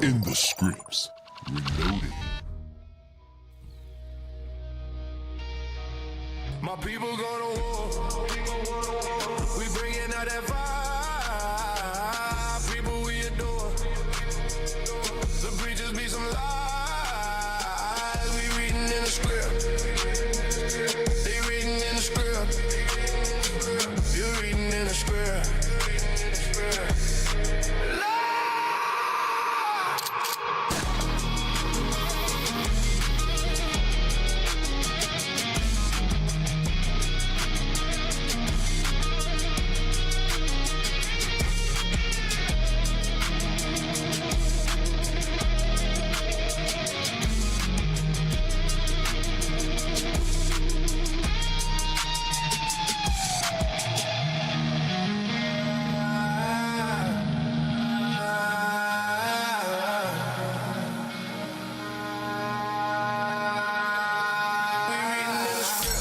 In the scripts, reloading. My people go to war. We bringing out that fire. People we adore. The preachers be some lies. We reading in the script. They reading in the script. You reading in the script.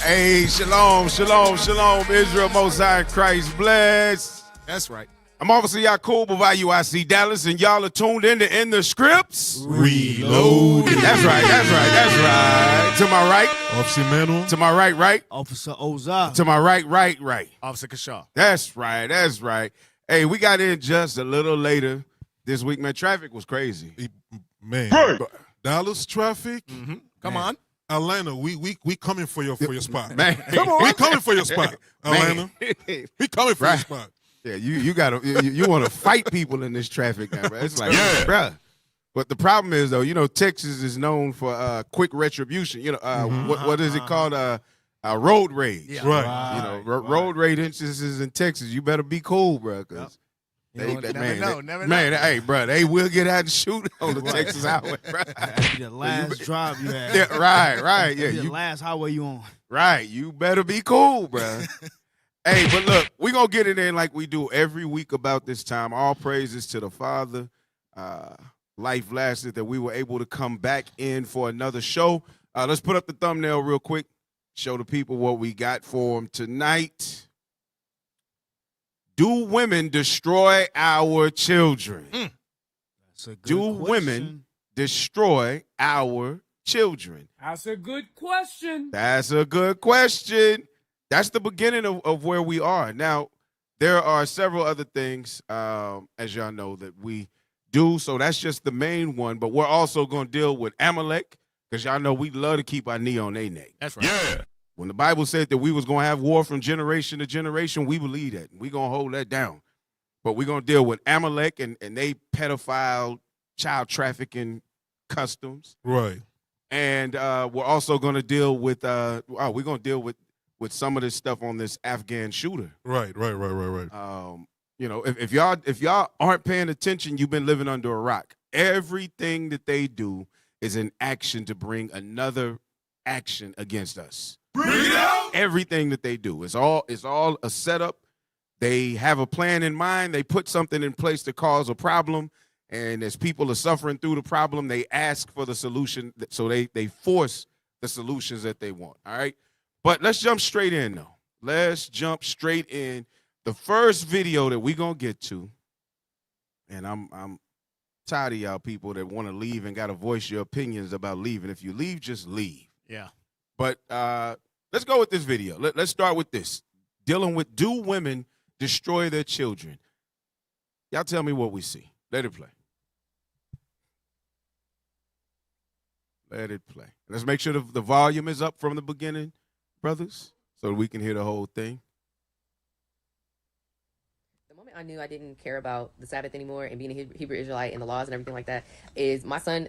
Hey, shalom, shalom, shalom, Israel, Most High Christ bless. That's right. I'm Officer Yakub of IUIC Dallas, and y'all are tuned in the scripts. Reloading. That's right, that's right, that's right. To my right. Officer Manuel. To my right. Officer Ozar. To my right. Officer Kashaw. That's right, that's right. Hey, we got in just a little later this week, man. Traffic was crazy. Man, Dallas traffic. Mm-hmm. Come on. Atlanta, we coming for your spot. Man. Come on. We coming for your spot. Atlanta. We coming for your spot. Yeah, you want to fight people in this traffic now, bro. It's like, bruh. But the problem is, though, Texas is known for quick retribution. What is it called? Road rage. Yeah. Right. Road rage instances in Texas. You better be cool, bro, because never know. Hey, bro, they will get out and shoot on the Texas highway, bro. That'd be the last drive you had. Yeah, right. Yeah, the last highway you on. Right, you better be cool, bro. Hey, but look, we're going to get it in like we do every week about this time. All praises to the Father. Life lasted that we were able to come back in for another show. Let's put up the thumbnail real quick. Show the people what we got for them tonight. Do women destroy our children? That's a good Do question. women destroy our children? That's a good question. That's a good question. That's the beginning of where we are. Now, there are several other things, as y'all know, that we do. So that's just the main one. But we're also going to deal with Amalek, because y'all know we love to keep our knee on their neck. That's right. Yeah. When the Bible said that we was going to have war from generation to generation, we believe that. We're going to hold that down. But we're going to deal with Amalek and they pedophile, child trafficking customs. Right. And we're also going to deal with, we're going to deal with some of this stuff on this Afghan shooter. Right. If y'all aren't paying attention, you've been living under a rock. Everything that they do is an action to bring another action against us. bring it out. Everything that they do is all a setup. They have a plan in mind. They put something in place to cause a problem, and as people are suffering through the problem, they ask for the solution. So they force the solutions that they want. All right, but let's jump straight in though. Let's jump straight in. The first video that we're gonna get to, and I'm tired of y'all people that want to leave and got to voice your opinions about leaving. If you leave, just leave. Yeah. But let's go with this video. Let's start with this. Dealing with, do women destroy their children? Y'all tell me what we see. Let it play. Let it play. Let's make sure the volume is up from the beginning, brothers, so we can hear the whole thing. The moment I knew I didn't care about the Sabbath anymore and being a Hebrew Israelite and the laws and everything like that is my son.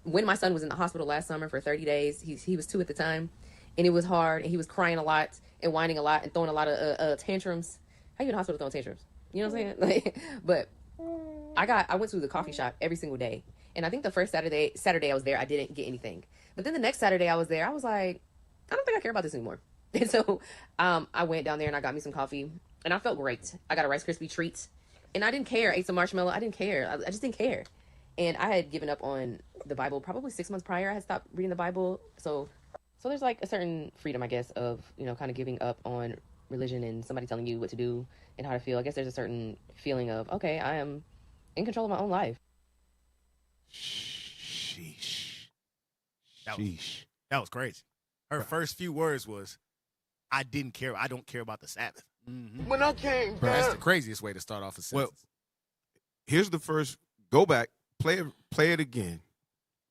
When my son was in the hospital last summer for 30 days, he was 2 at the time, and it was hard, and he was crying a lot and whining a lot and throwing a lot of tantrums. How you in the hospital throwing tantrums? You know what I'm saying? But I went to the coffee shop every single day, and I think the first Saturday I was there, I didn't get anything. But then the next Saturday I was there, I was like, I don't think I care about this anymore. And so I went down there and I got me some coffee, and I felt great. I got a Rice Krispie treat, and I didn't care. Ate some marshmallow. I didn't care. I just didn't care. And I had given up on the Bible probably 6 months prior. I had stopped reading the Bible. So there's like a certain freedom, I guess, of, kind of giving up on religion and somebody telling you what to do and how to feel. I guess there's a certain feeling of, okay, I am in control of my own life. Sheesh. That was- Sheesh. That was crazy. Her first few words was, I don't care about the Sabbath. When I came That's down. the craziest way to start off a Well, sentence. Here's the first. Go back. Play it again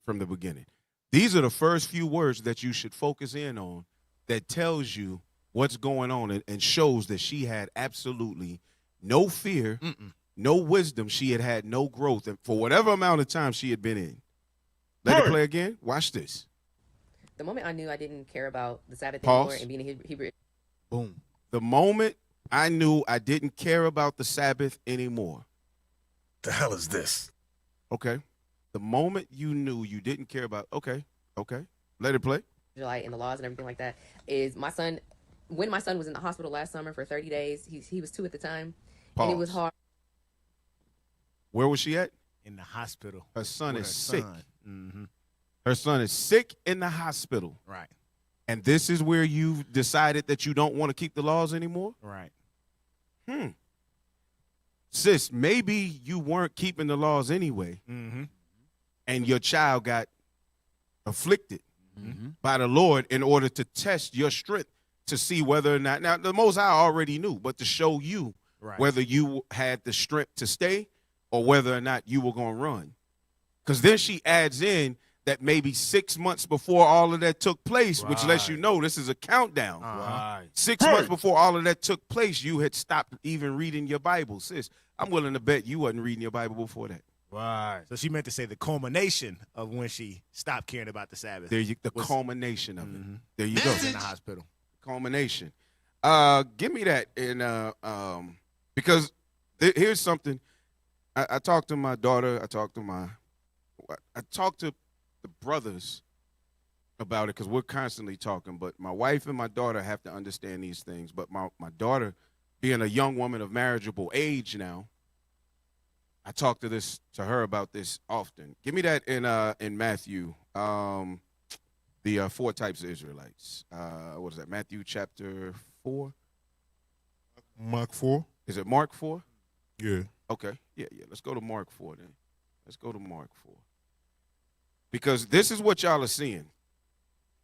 from the beginning. These are the first few words that you should focus in on that tells you what's going on and shows that she had absolutely no fear, no wisdom. She had no growth. And for whatever amount of time she had been in. Let it play again. Watch this. The moment I knew I didn't care about the Sabbath Pause. anymore and being a Hebrew. Boom. The moment I knew I didn't care about the Sabbath anymore. The hell is this? Okay. The moment you knew you didn't care about, okay. Let it play. Israelite and the laws and everything like that is my son. When my son was in the hospital last summer for 30 days, he was 2 at the time, and it was Pause. hard. Where was she at? In the hospital. Her son with is her sick. son. Mm-hmm. Her son is sick in the hospital. Right. And this is where you've decided that you don't want to keep the laws anymore? Right. Sis, maybe you weren't keeping the laws anyway, Mm-hmm. and your child got afflicted Mm-hmm. by the Lord in order to test your strength to see whether or not. Now, the Most High already knew, but to show you Right. whether you had the strength to stay or whether or not you were going to run. Because then she adds in that maybe 6 months before all of that took place, which lets you Right. know this is a countdown. Right. 6 months before all of that took place, you had stopped even reading your Bible. Sis, I'm willing to bet you wasn't reading your Bible before that. Right. So she meant to say the culmination of when she stopped caring about the Sabbath. The was- culmination of Mhm. it. There you go. was in the hospital. Culmination. Give me that. And because here's something. I talked to my daughter. I talked to the brothers about it because we're constantly talking. But my wife and my daughter have to understand these things. But my daughter, being a young woman of marriageable age now, I talk to her about this often. Give me that in Matthew, the 4 types of Israelites. What is that? Matthew chapter 4? Mark 4? Is it Mark 4? Yeah. Okay. Yeah. Let's go to Mark 4 then. Let's go to Mark 4. Because this is what y'all are seeing.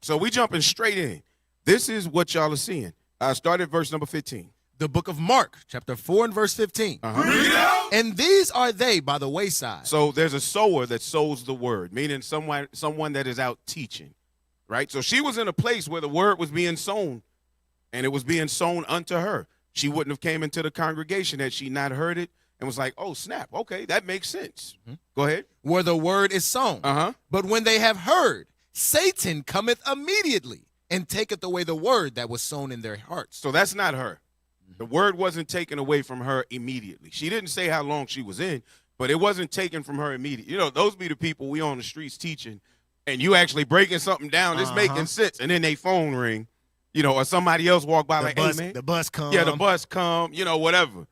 So we jumping straight in. This is what y'all are seeing. Start at verse number 15. The book of Mark, chapter 4 and verse 15. And these are they by the wayside. So there's a sower that sows the word, meaning someone that is out teaching, right? So she was in a place where the word was being sown, and it was being sown unto her. She wouldn't have came into the congregation had she not heard it and was like, oh, snap, okay, that makes sense. Go ahead. Where the word is sown. Uh-huh. But when they have heard, Satan cometh immediately and taketh away the word that was sown in their hearts. So that's not her. The word wasn't taken away from her immediately. She didn't say how long she was in, but it wasn't taken from her immediately. You know, those be the people we on the streets teaching, and you actually breaking something down, it's making sense, and then they phone ring, you know, or somebody else walk by like, hey, man. The bus comes. Yeah, the bus come, you know, whatever.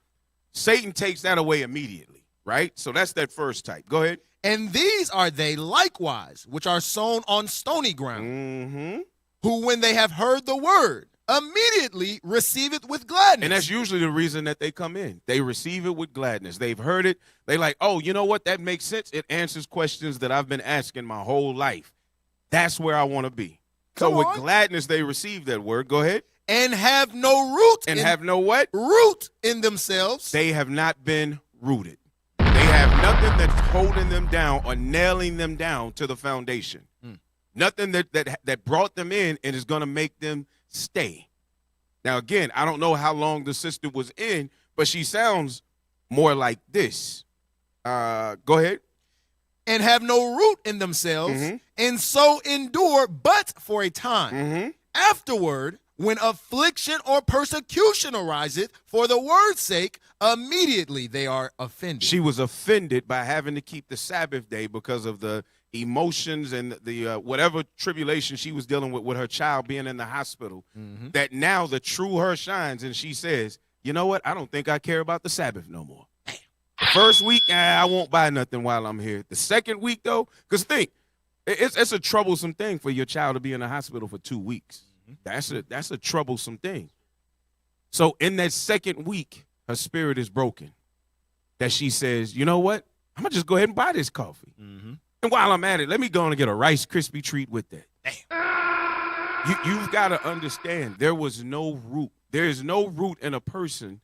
Satan takes that away immediately, right? So that's that first type. Go ahead. And these are they likewise, which are sown on stony ground, Mm-hmm. who when they have heard the word, immediately receive it with gladness. And that's usually the reason that they come in. They receive it with gladness. They've heard it. They like, oh, you know what? That makes sense. It answers questions that I've been asking my whole life. That's where I want to be. Come so with on. gladness, they receive that word. Go ahead. and have no root And in, have no what? root in themselves. They have not been rooted. They have nothing that's holding them down or nailing them down to the foundation. Nothing that brought them in and is going to make them stay. Now, again, I don't know how long the sister was in, but she sounds more like this. Go ahead. And have no root in themselves, Mhm. and so endure but for a time. Mm-hmm. Afterward, when affliction or persecution ariseth for the word's sake, immediately they are offended. She was offended by having to keep the Sabbath day because of the emotions and the whatever tribulation she was dealing with her child being in the hospital. That now the true her shines, and she says, you know what? I don't think I care about the Sabbath no more. The first week, I won't buy nothing while I'm here. The second week, though, because think, it's a troublesome thing for your child to be in the hospital for 2 weeks. That's a troublesome thing. So in that second week, her spirit is broken. That she says, you know what? I'm going to just go ahead and buy this coffee. And while I'm at it, let me go and get a Rice Krispie treat with that. You've got to understand there was no root. There is no root in a person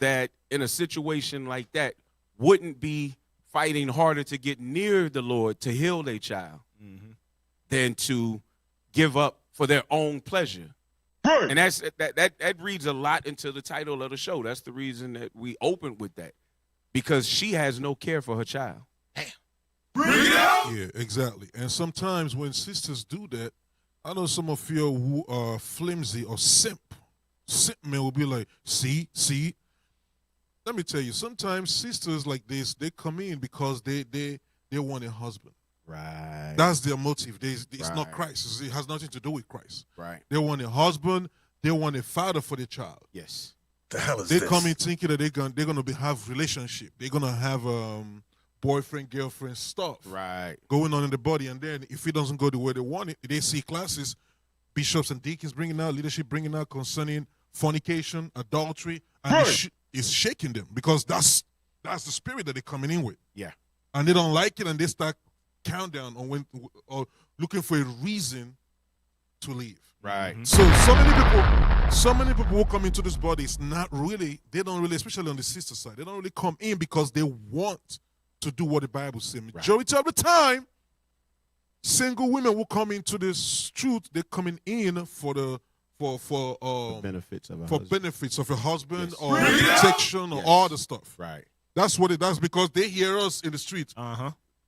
that in a situation like that wouldn't be fighting harder to get near the Lord to heal their child than to give up for their own pleasure. And that reads a lot into the title of the show. That's the reason that we opened with that, because she has no care for her child. Bring it out. Yeah, exactly. And sometimes when sisters do that, I know some of you who are flimsy or simp men will be like, see. Let me tell you, sometimes sisters like this, they come in because they want a husband. Right. That's their motive. It's not Christ. It has nothing to do with Christ. Right. They want a husband. They want a father for the child. Yes. The hell is they this? come in thinking that they're gonna have relationship. They're gonna have boyfriend, girlfriend stuff. Right. Going on in the body, and then if it doesn't go the way they want it, they see classes, bishops and deacons bringing out, leadership bringing out concerning fornication, adultery, and it's shaking them because that's the spirit that they're coming in with. Yeah. And they don't like it, and they start countdown on when or looking for a reason to leave. Right. So many people who come into this body, they don't really, especially on the sister side, they don't really come in because they want to do what the Bible says. Majority of the time, single women will come into this truth. They're coming in for benefits of a husband or protection or all the stuff. Right. That's what it does, because they hear us in the street.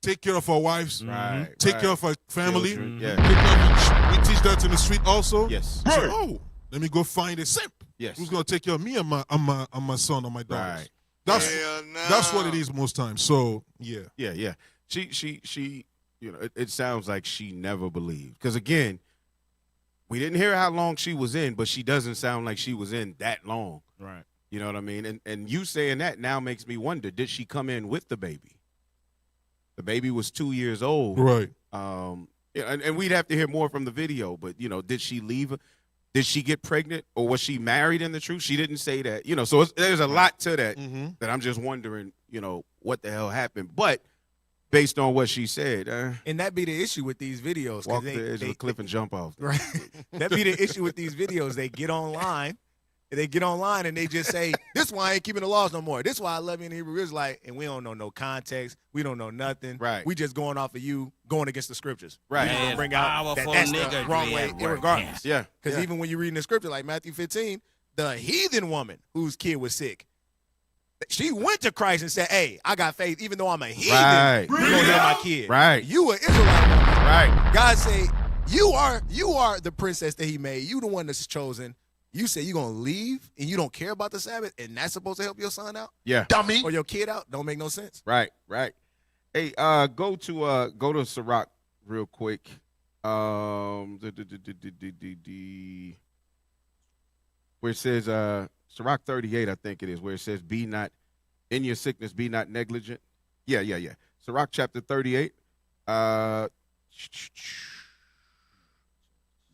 Take care of our wives. Right. Take care of our family. Children, yeah. We teach that in the street also. Yes. So, let me go find a simp. Yes. Who's gonna take care of me and my son or my daughters? Right. That's what it is most times. So yeah. She it sounds like she never believed, because again, we didn't hear how long she was in, but she doesn't sound like she was in that long. Right. You know what I mean? And you saying that now makes me wonder, did she come in with the baby? The baby was 2 years old. Right. And we'd have to hear more from the video, but did she leave? Did she get pregnant, or was she married in the truth? She didn't say that. So there's a lot to that that I'm just wondering, what the hell happened. But based on what she said, and that be the issue with these videos. Walk the edge of the cliff and jump off. Right. That be the issue with these videos. They get online. And they just say, this is why I ain't keeping the laws no more. This is why I love you in the Hebrew Israelite, and we don't know no context. We don't know nothing. Right. We just going off of you going against the scriptures. Right. We gonna bring out that's the wrong way, regardless. Yeah. Because even when you read in the scripture, like Matthew 15, the heathen woman whose kid was sick, she went to Christ and said, hey, I got faith, even though I'm a heathen, right. you're going to heal my kid. Right. You an Israelite woman. Right. God say, you are the princess that he made. You the one that's chosen. You say you're going to leave and you don't care about the Sabbath, and that's supposed to help your son out? Yeah. Dummy. Or your kid out? Don't make no sense. Right. Hey, go to Sirach real quick. Where it says Sirach 38, I think it is, where it says, be not in your sickness, be not negligent. Yeah. Sirach chapter 38.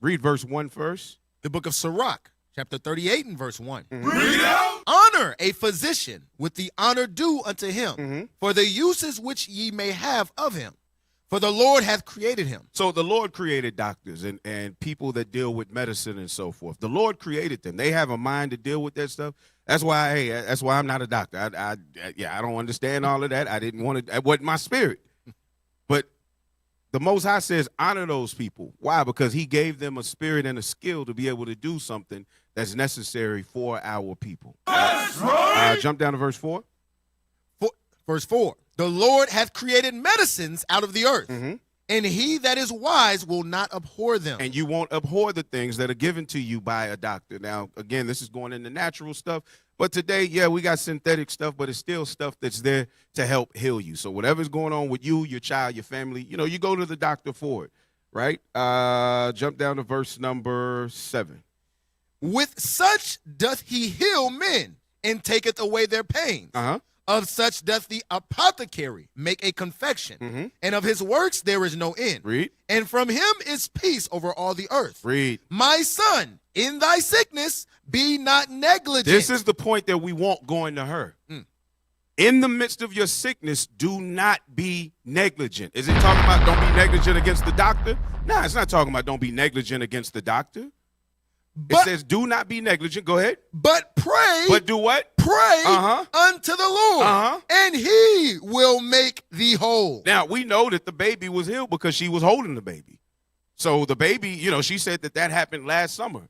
Read verse 1 first. The book of Sirach, chapter 38 and verse 1. Bring it out. Honor a physician with the honor due unto him, for the uses which ye may have of him. For the Lord hath created him. So the Lord created doctors and people that deal with medicine and so forth. The Lord created them. They have a mind to deal with that stuff. That's why I'm not a doctor. I don't understand all of that. I didn't want to. That wasn't my spirit. But the Most High says honor those people. Why? Because he gave them a spirit and a skill to be able to do something that's necessary for our people. That's right. Jump down to verse 4. Verse 4. The Lord hath created medicines out of the earth, and he that is wise will not abhor them. And you won't abhor the things that are given to you by a doctor. Now, again, this is going into natural stuff. But today, we got synthetic stuff, but it's still stuff that's there to help heal you. So whatever's going on with you, your child, your family, you go to the doctor for it, right? Jump down to verse number 7. With such doth he heal men and taketh away their pains. Of such doth the apothecary make a confection, and of his works there is no end. Read. And from him is peace over all the earth. Read. My son, in thy sickness, be not negligent. This is the point that we want going to her. In the midst of your sickness, do not be negligent. Is it talking about don't be negligent against the doctor? No, it's not talking about don't be negligent against the doctor. It says do not be negligent. Go ahead. But pray. But do what? Pray Uh-huh. unto the Lord, Uh-huh. and he will make thee whole. Now, we know that the baby was healed because she was holding the baby. So the baby, you know, she said that happened last summer.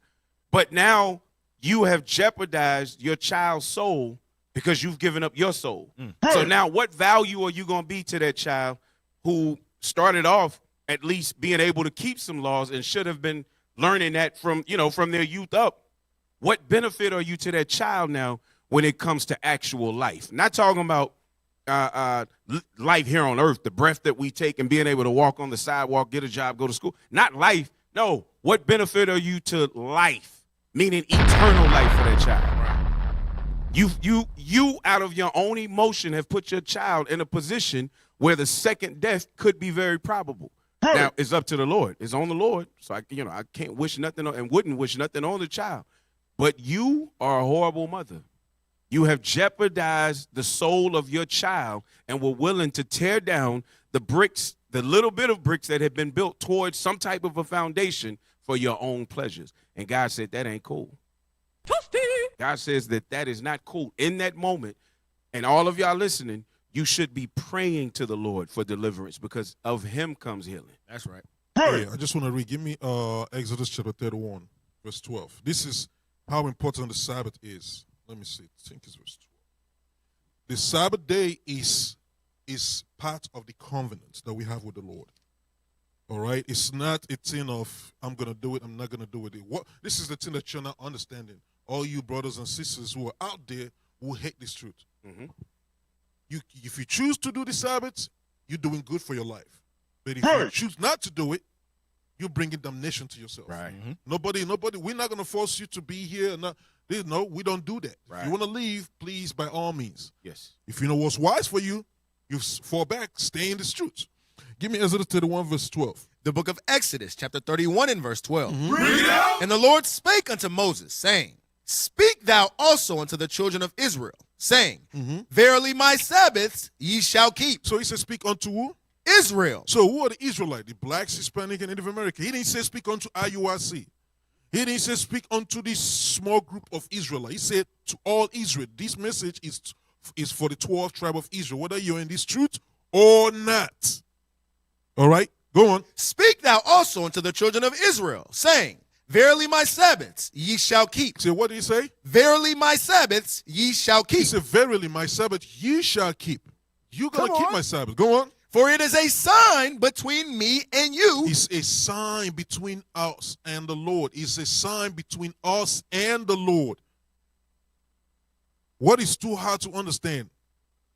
But now you have jeopardized your child's soul because you've given up your soul. So now what value are you going to be to that child who started off at least being able to keep some laws and should have been learning that from their youth up? What benefit are you to that child now when it comes to actual life? Not talking about life here on earth, the breath that we take and being able to walk on the sidewalk, get a job, go to school. Not life. No. What benefit are you to life? Meaning eternal life for that child. You out of your own emotion have put your child in a position where the second death could be very probable. Now, it's up to the Lord. It's on the Lord. So, I can't wish nothing on, and wouldn't wish nothing on the child. But you are a horrible mother. You have jeopardized the soul of your child and were willing to tear down the bricks, the little bit of bricks that had been built towards some type of a foundation for your own pleasures. And God said, that ain't cool. God says that is not cool. In that moment, and all of y'all listening, you should be praying to the Lord for deliverance because of him comes healing. That's right. Hey, I just want to read. Give me Exodus chapter 31, verse 12. This is how important the Sabbath is. Let me see. I think it's verse 12. The Sabbath day is part of the covenant that we have with the Lord. All right? It's not a thing of, I'm going to do it, I'm not going to do it. This is the thing that you're not understanding. All you brothers and sisters who are out there who hate this truth. Mm-hmm. If you choose to do the Sabbath, you're doing good for your life. But if you choose not to do it, you're bringing damnation to yourself. Right. Mm-hmm. Nobody, we're not going to force you to be here. No, we don't do that. Right. If you want to leave, please, by all means. Yes. If you know what's wise for you, you fall back, stay in the truth. Give me Exodus 31, verse 12. The book of Exodus, chapter 31 and verse 12. Mm-hmm. Read it out. And the Lord spake unto Moses, saying, Speak thou also unto the children of Israel, saying, Verily my Sabbaths ye shall keep. So he said, speak unto who? Israel. So who are the Israelites? The blacks, Hispanic, and Native American. He didn't say speak unto IUIC. He didn't say speak unto this small group of Israelites. He said to all Israel. This message is for the 12 tribe of Israel, whether you're in this truth or not. All right? Go on. Speak thou also unto the children of Israel, saying, Verily my Sabbaths ye shall keep. Say, what did he say? Verily my Sabbaths ye shall He keep. said, verily my Sabbath ye shall keep. You're going to Come keep on. my Sabbath. Go on. For it is a sign between me and you. It's a sign between us and the Lord. It's a sign between us and the Lord. What is too hard to understand?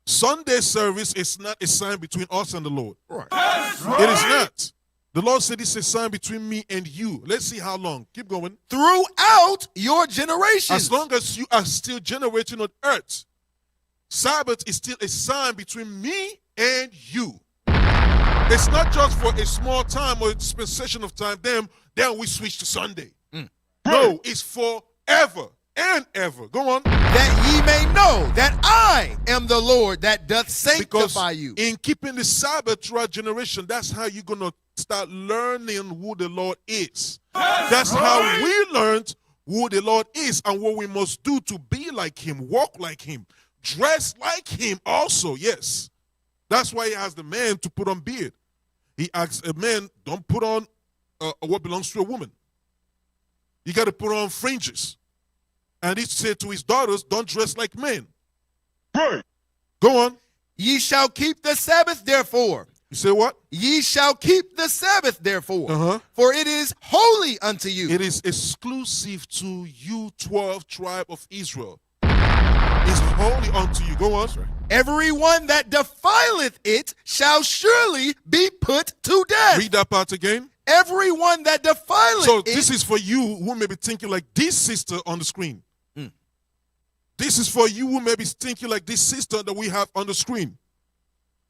Sunday service is not a sign between us and the Lord. Right. It is not. The Lord said it's a sign between me and you. Let's see how long. Keep going. Throughout your generations. As long as you are still generating on earth, Sabbath is still a sign between me and you. It's not just for a small time or a dispensation of time. Then we switch to Sunday. No, it's forever and ever. Go on. That ye may know that I am the Lord that doth Because sanctify you. in keeping the Sabbath throughout generation, that's how you're going to start learning who the Lord is. That's how we learned who the Lord is and what we must do to be like him, walk like him, dress like him also, yes. That's why he has the man to put on beard. He asks a man, don't put on what belongs to a woman. You got to put on fringes. And he said to his daughters, don't dress like men. Go on. Ye shall keep the Sabbath, therefore. You say what? Ye shall keep the Sabbath, therefore. Uh-huh. For it is holy unto you. It is exclusive to you, 12 tribe of Israel. It's holy unto you. Go on. Everyone that defileth it shall surely be put to death. Read that part again. Everyone that defileth So it. this is for you who may be thinking like this sister on the screen. This is for you who may be thinking like this sister that we have on the screen.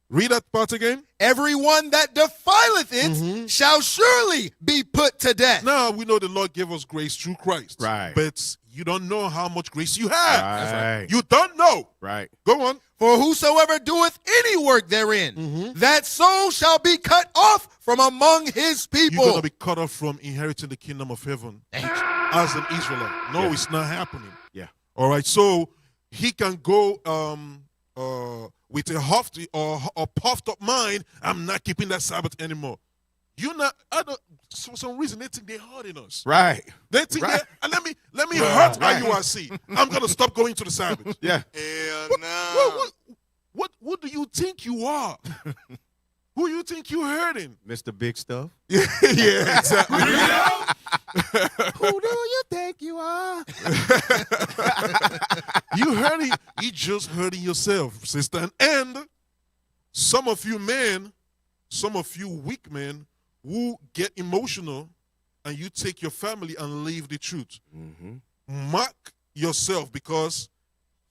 Read that part again. Everyone that defileth it shall surely be put to death. Now we know the Lord gave us grace through Christ. Right. But you don't know how much grace you have. Right. You don't know. Right. Go on. For whosoever doeth any work therein, that soul shall be cut off from among his people. You're going to be cut off from inheriting the kingdom of heaven as an Israelite. No, it's not happening. Yeah. All right. So he can go with a huffy or puffed up mind. I'm not keeping that Sabbath anymore. You're not. For some reason, they think they're hurting us. Right. They think Right. and let me hurt IUIC. I'm gonna stop going to the Sabbath. Yeah. Hell What, no. what do you think you are? Who you think you're hurting? Mr. Big Stuff. Yeah, exactly. Who do you think you are? You hurting. You just hurting yourself, sister. And some of you men, some of you weak men, who get emotional, and you take your family and leave the truth. Mark yourself, because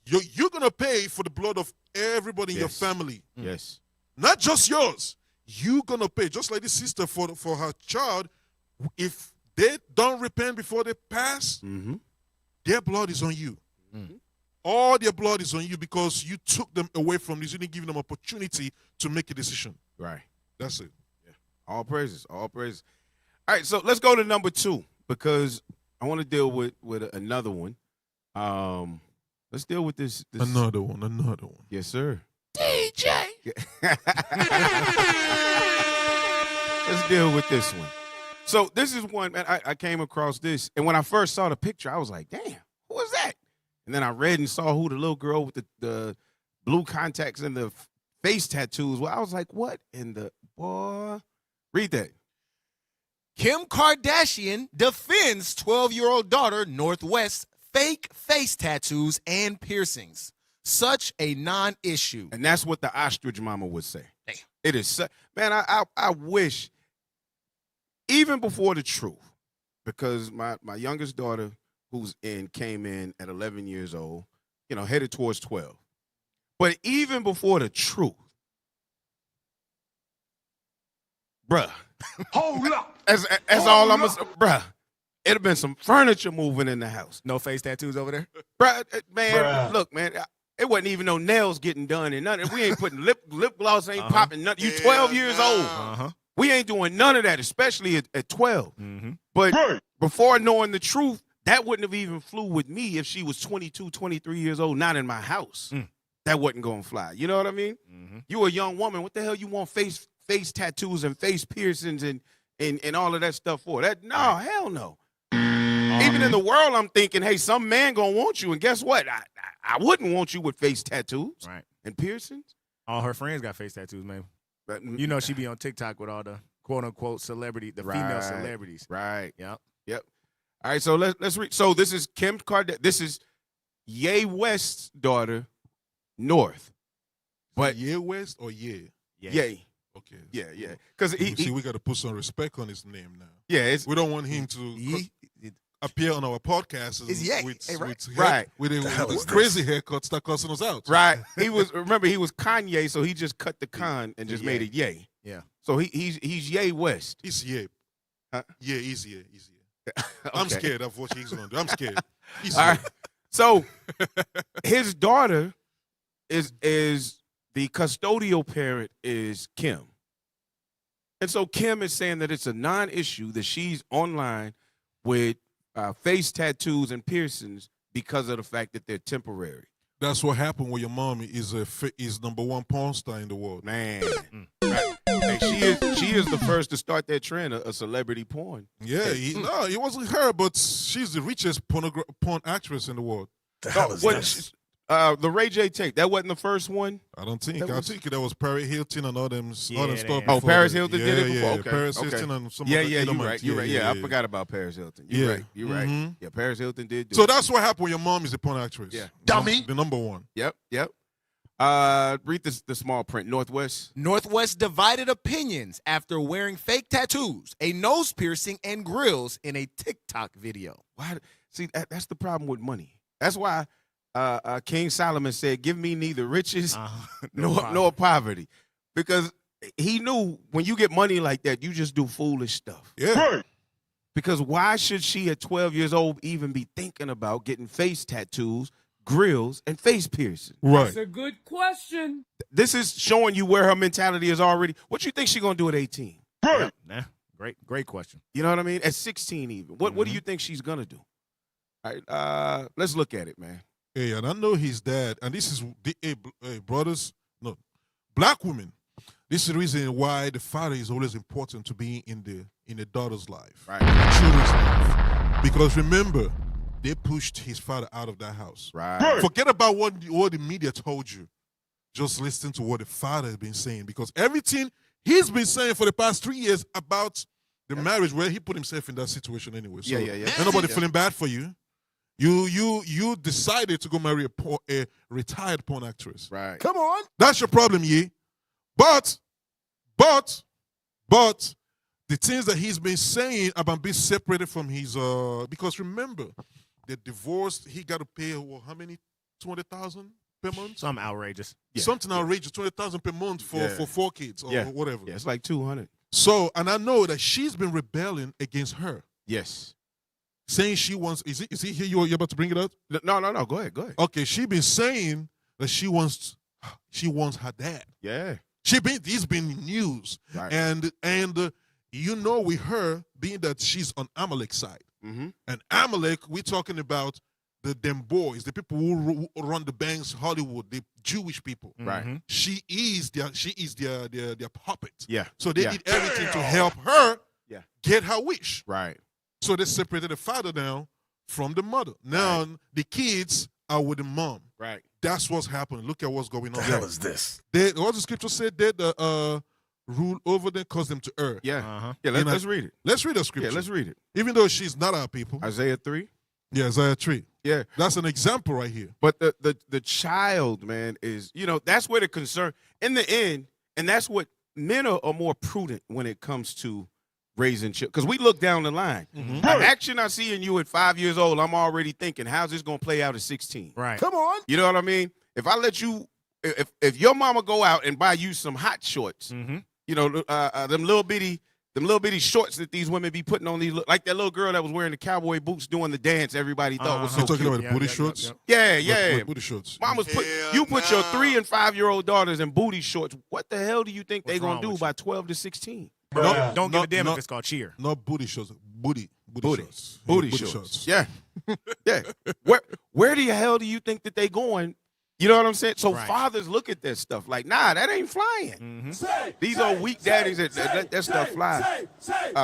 you're gonna pay for the blood of everybody in your family. Yes. Not just yours. You're gonna pay, just like this sister for her child. If they don't repent before they pass, their blood is on you. All their blood is on you, because you took them away from this. You didn't give them opportunity to make a decision. Right. That's it. All praises. All praises. All right, so let's go to number 2, because I want to deal with another one. Let's deal with this. Another one. Yes, sir. DJ. Let's deal with this one. So this is one, man, I came across this, and when I first saw the picture, I was like, damn, who is that? And then I read and saw who the little girl with the blue contacts and the face tattoos. Well, I was like, what in the boy? Read that. Kim Kardashian defends 12-year-old daughter Northwest fake face tattoos and piercings. Such a non-issue. And that's what the ostrich mama would say. Damn. It is, man, I wish, even before the truth, because my youngest daughter, came in at 11 years old, headed towards 12. But even before the truth, bruh. Hold up. That's all I'm going to say, bruh. It'd have been some furniture moving in the house. No face tattoos over there? Bruh, man, look, man, it wasn't even no nails getting done and nothing. We ain't putting lip gloss, ain't popping nothing. You 12 years old. We ain't doing none of that, especially at 12. But before knowing the truth, that wouldn't have even flew with me if she was 22, 23 years old, not in my house. That wasn't going to fly. You know what I mean? You a young woman. What the hell you want face tattoos and face piercings and all of that stuff for? No, hell no. Even in the world, I'm thinking, hey, some man going to want you. And guess what? I wouldn't want you with face tattoos and piercings. All her friends got face tattoos, man. But she be on TikTok with all the quote-unquote celebrity, the female celebrities. Right. Yep. All right, so let's read. So this is Kim Kardashian. This is Ye West's daughter, North. But Ye West or Ye? Ye. Okay. Yeah. Because we got to put some respect on his name now. Yeah, we don't want him to appear on our podcast with crazy haircut, start cussing us out. Right. He was Kanye, so he just cut the con and just made it Ye. Yeah. So he's Ye West. It's Ye. Huh? Yeah, he's Ye. Okay. I'm scared of what he's gonna do. I'm scared. He's All right. So his daughter is the custodial parent is Kim. And so Kim is saying that it's a non-issue that she's online with face tattoos and piercings because of the fact that they're temporary. That's what happened when your mom is #1 porn star in the world. Man. Right. Hey, she is the first to start that trend, a celebrity porn. Yeah, it wasn't her, but she's the richest porn actress in the world. The hell is this? The Ray J tape, that wasn't the first one? I don't think. I think that was Paris Hilton and all them stuff. Oh, Paris Hilton did it before? Yeah, Okay. Paris Hilton and some you're other right. You're right. Yeah, I forgot about Paris Hilton. You're right. Yeah, Paris Hilton did do So it. that's what happened when your mom is a porn actress. Yeah. Dummy. The #1. Yep. Read the small print. Northwest divided opinions after wearing fake tattoos, a nose piercing, and grills in a TikTok video. Why? See, that's the problem with money. That's why King Solomon said, give me neither riches nor poverty. Because he knew when you get money like that, you just do foolish stuff. Yeah. Because why should she at 12 years old even be thinking about getting face tattoos, grills, and face piercings? Right. That's a good question. This is showing you where her mentality is already. What you think she gonna do at 18? Nah, great question. You know what I mean? At 16 even. What do you think she's gonna do? All right, let's look at it, man. Hey, and I know his dad, and this is brothers, no, black women. This is the reason why the father is always important to be in the daughter's life, Right. children's life. Because remember, they pushed his father out of that house. Right. Forget about what the media told you. Just listen to what the father has been saying, because everything he's been saying for the past 3 years about the marriage, where he put himself in that situation anyway. So Yeah. ain't nobody feeling bad for you. You decided to go marry a retired porn actress. Right. Come on. That's your problem, ye. But the things that he's been saying about being separated from his because remember, the divorce, he got to pay how many? 200,000 per month? Something outrageous. Yeah. Something outrageous, 200,000 per month for 4 kids or whatever. Yeah, it's like 200. So, and I know that she's been rebelling against her, Yes. saying she wants. Is he here? You're about to bring it up? No. Go ahead. Okay, she been saying that she wants her dad. Yeah. He's been in news, Right. and with her being that she's on Amalek's side, Mm-hmm. and Amalek, we're talking about them boys, the people who run the banks, Hollywood, the Jewish people. Right. She is their puppet. Yeah. So they Yeah. did everything to help her Yeah. get her wish. Right. So they separated the father now from the mother. Now the kids are with the mom. Right. That's what's happening. Look at what's going on. The hell is this? What the scripture said, that rule over them, cause them to err. Yeah. Uh-huh. Yeah. Let's read it. Let's read the scripture. Yeah. Let's read it. Even though she's not our people. Isaiah 3. Yeah, Isaiah 3. Yeah. That's an example right here. But the child, man, is, that's where the concern in the end, and that's what men are more prudent when it comes to raising children. Because we look down the line. Mm-hmm. An action I see in you at 5 years old, I'm already thinking, how's this gonna play out at 16? Right. Come on. You know what I mean? If I let you, if your mama go out and buy you some hot shorts, them little bitty shorts that these women be putting on, these like that little girl that was wearing the cowboy boots doing the dance everybody thought was so You're talking cute. about the booty shorts? Yeah. Like booty shorts. Mama's put your 3 and 5 year old daughters in booty shorts. What the hell do you think they gonna do by 12 to 16? Don't give a damn if it's called cheer. Not booty shorts. Booty shorts. Booty shorts. Yeah. Yeah. Where the hell do you think that they going? You know what I'm saying? So fathers look at that stuff like, nah, that ain't flying. These are weak daddies that let that stuff fly.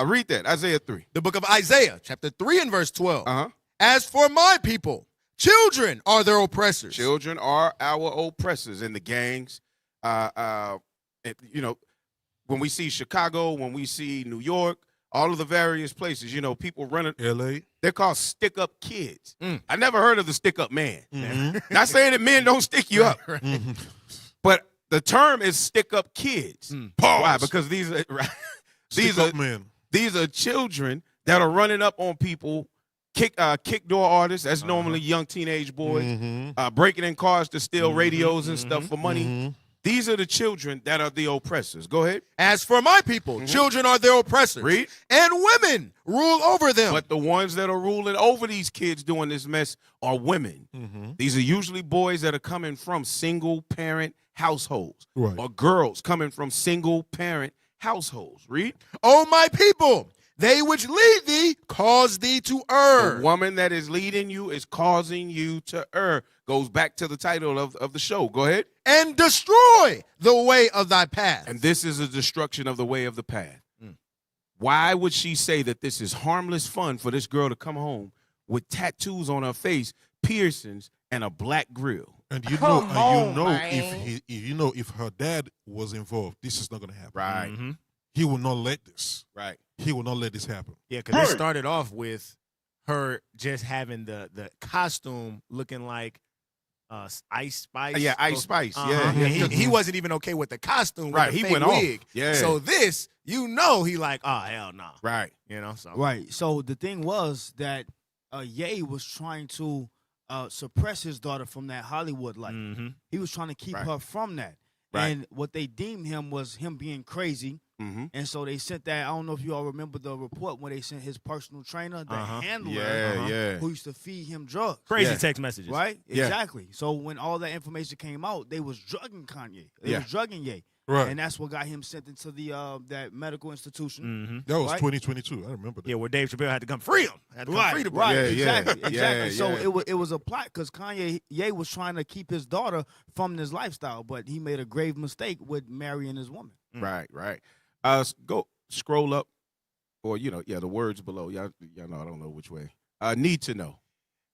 Read that, Isaiah 3. The book of Isaiah, chapter 3 and verse 12. Uh-huh. As for my people, children are their oppressors. Children are our oppressors in the gangs. When we see Chicago, when we see New York, all of the various places, people running. LA. They're called stick-up kids. I never heard of the stick-up man. Mm-hmm. Not saying that men don't stick you up, but the term is stick-up kids. Pause. Why? Because these are man. these are children that are running up on people, kick door artists. That's normally young teenage boys, breaking in cars to steal radios and stuff for money. These are the children that are the oppressors. Go ahead. As for my people, children are their oppressors. Read. And women rule over them. But the ones that are ruling over these kids doing this mess are women. These are usually boys that are coming from single-parent households. Right. Or girls coming from single-parent households. Read. O my people, they which lead thee cause thee to err. The woman that is leading you is causing you to err. Goes back to the title of the show. Go ahead. And destroy the way of thy path. And this is a destruction of the way of the path. Why would she say that this is harmless fun for this girl to come home with tattoos on her face, piercings, and a black grill? And if her dad was involved, this is not going to happen. Right. He will not let this. Right. He will not let this happen. Yeah, because it started off with her just having the costume looking like Ice Spice. Yeah, Ice Spice. Uh-huh. Yeah. He wasn't even okay with the costume. Right, With the he fake went off. wig. Yeah. So this, he like, oh hell no. Right. So Right. So the thing was that Ye was trying to suppress his daughter from that Hollywood life. He was trying to keep Right. her from that. Right. And what they deemed him was him being crazy. Mm-hmm. And so they sent that. I don't know if you all remember the report when they sent his personal trainer, the handler, Yeah. who used to feed him drugs. Crazy Yeah. text messages. Right? Yeah. Exactly. So when all that information came out, they was drugging Kanye. They Yeah. was drugging Ye. Right. And that's what got him sent into the that medical institution. Mm-hmm. That was Right. 2022. I remember that. Yeah, where Dave Chappelle had to come free him. Had to come free the Right, Yeah, exactly, yeah. exactly. So Yeah. it was a plot because Kanye Ye was trying to keep his daughter from this lifestyle, but he made a grave mistake with marrying his woman. Right. Go scroll up, or the words below. Y'all know I don't know which way. Need to know.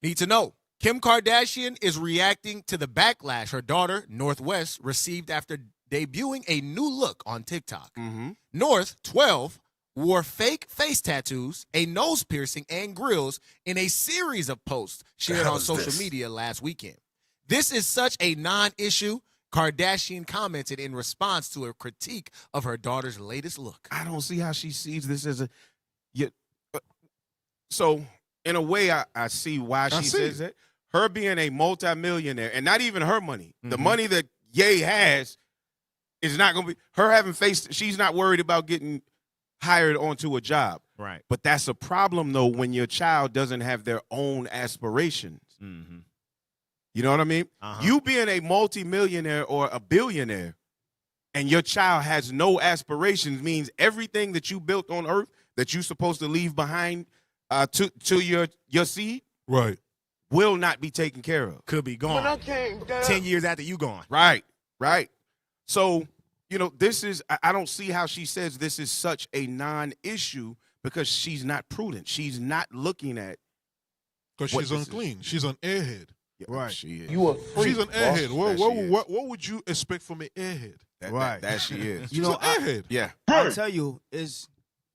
Need to know. Kim Kardashian is reacting to the backlash her daughter, Northwest, received after debuting a new look on TikTok. Mm-hmm. North, 12, wore fake face tattoos, a nose piercing, and grills in a series of posts shared on social media last weekend. This is such a non-issue, Kardashian commented in response to a critique of her daughter's latest look. I don't see how she sees this as a. So in a way, I see why she says that. Her being a multimillionaire, and not even her money, the money that Ye has is not going to be her having faced. She's not worried about getting hired onto a job. Right. But that's a problem, though, when your child doesn't have their own aspirations. Mm-hmm. You know what I mean? You being a multimillionaire or a billionaire and your child has no aspirations means everything that you built on earth that you're supposed to leave behind to your seed Right. will not be taken care of. Could be gone 10 years after you gone. Right. So, this is, I don't see how she says this is such a non-issue because she's not prudent. She's not looking at. Because What she's this is. unclean. She's an airhead. Right. She is. She's an airhead. That she is. What would you expect from an airhead? That she is. She's an airhead. Yeah. I'll tell you, is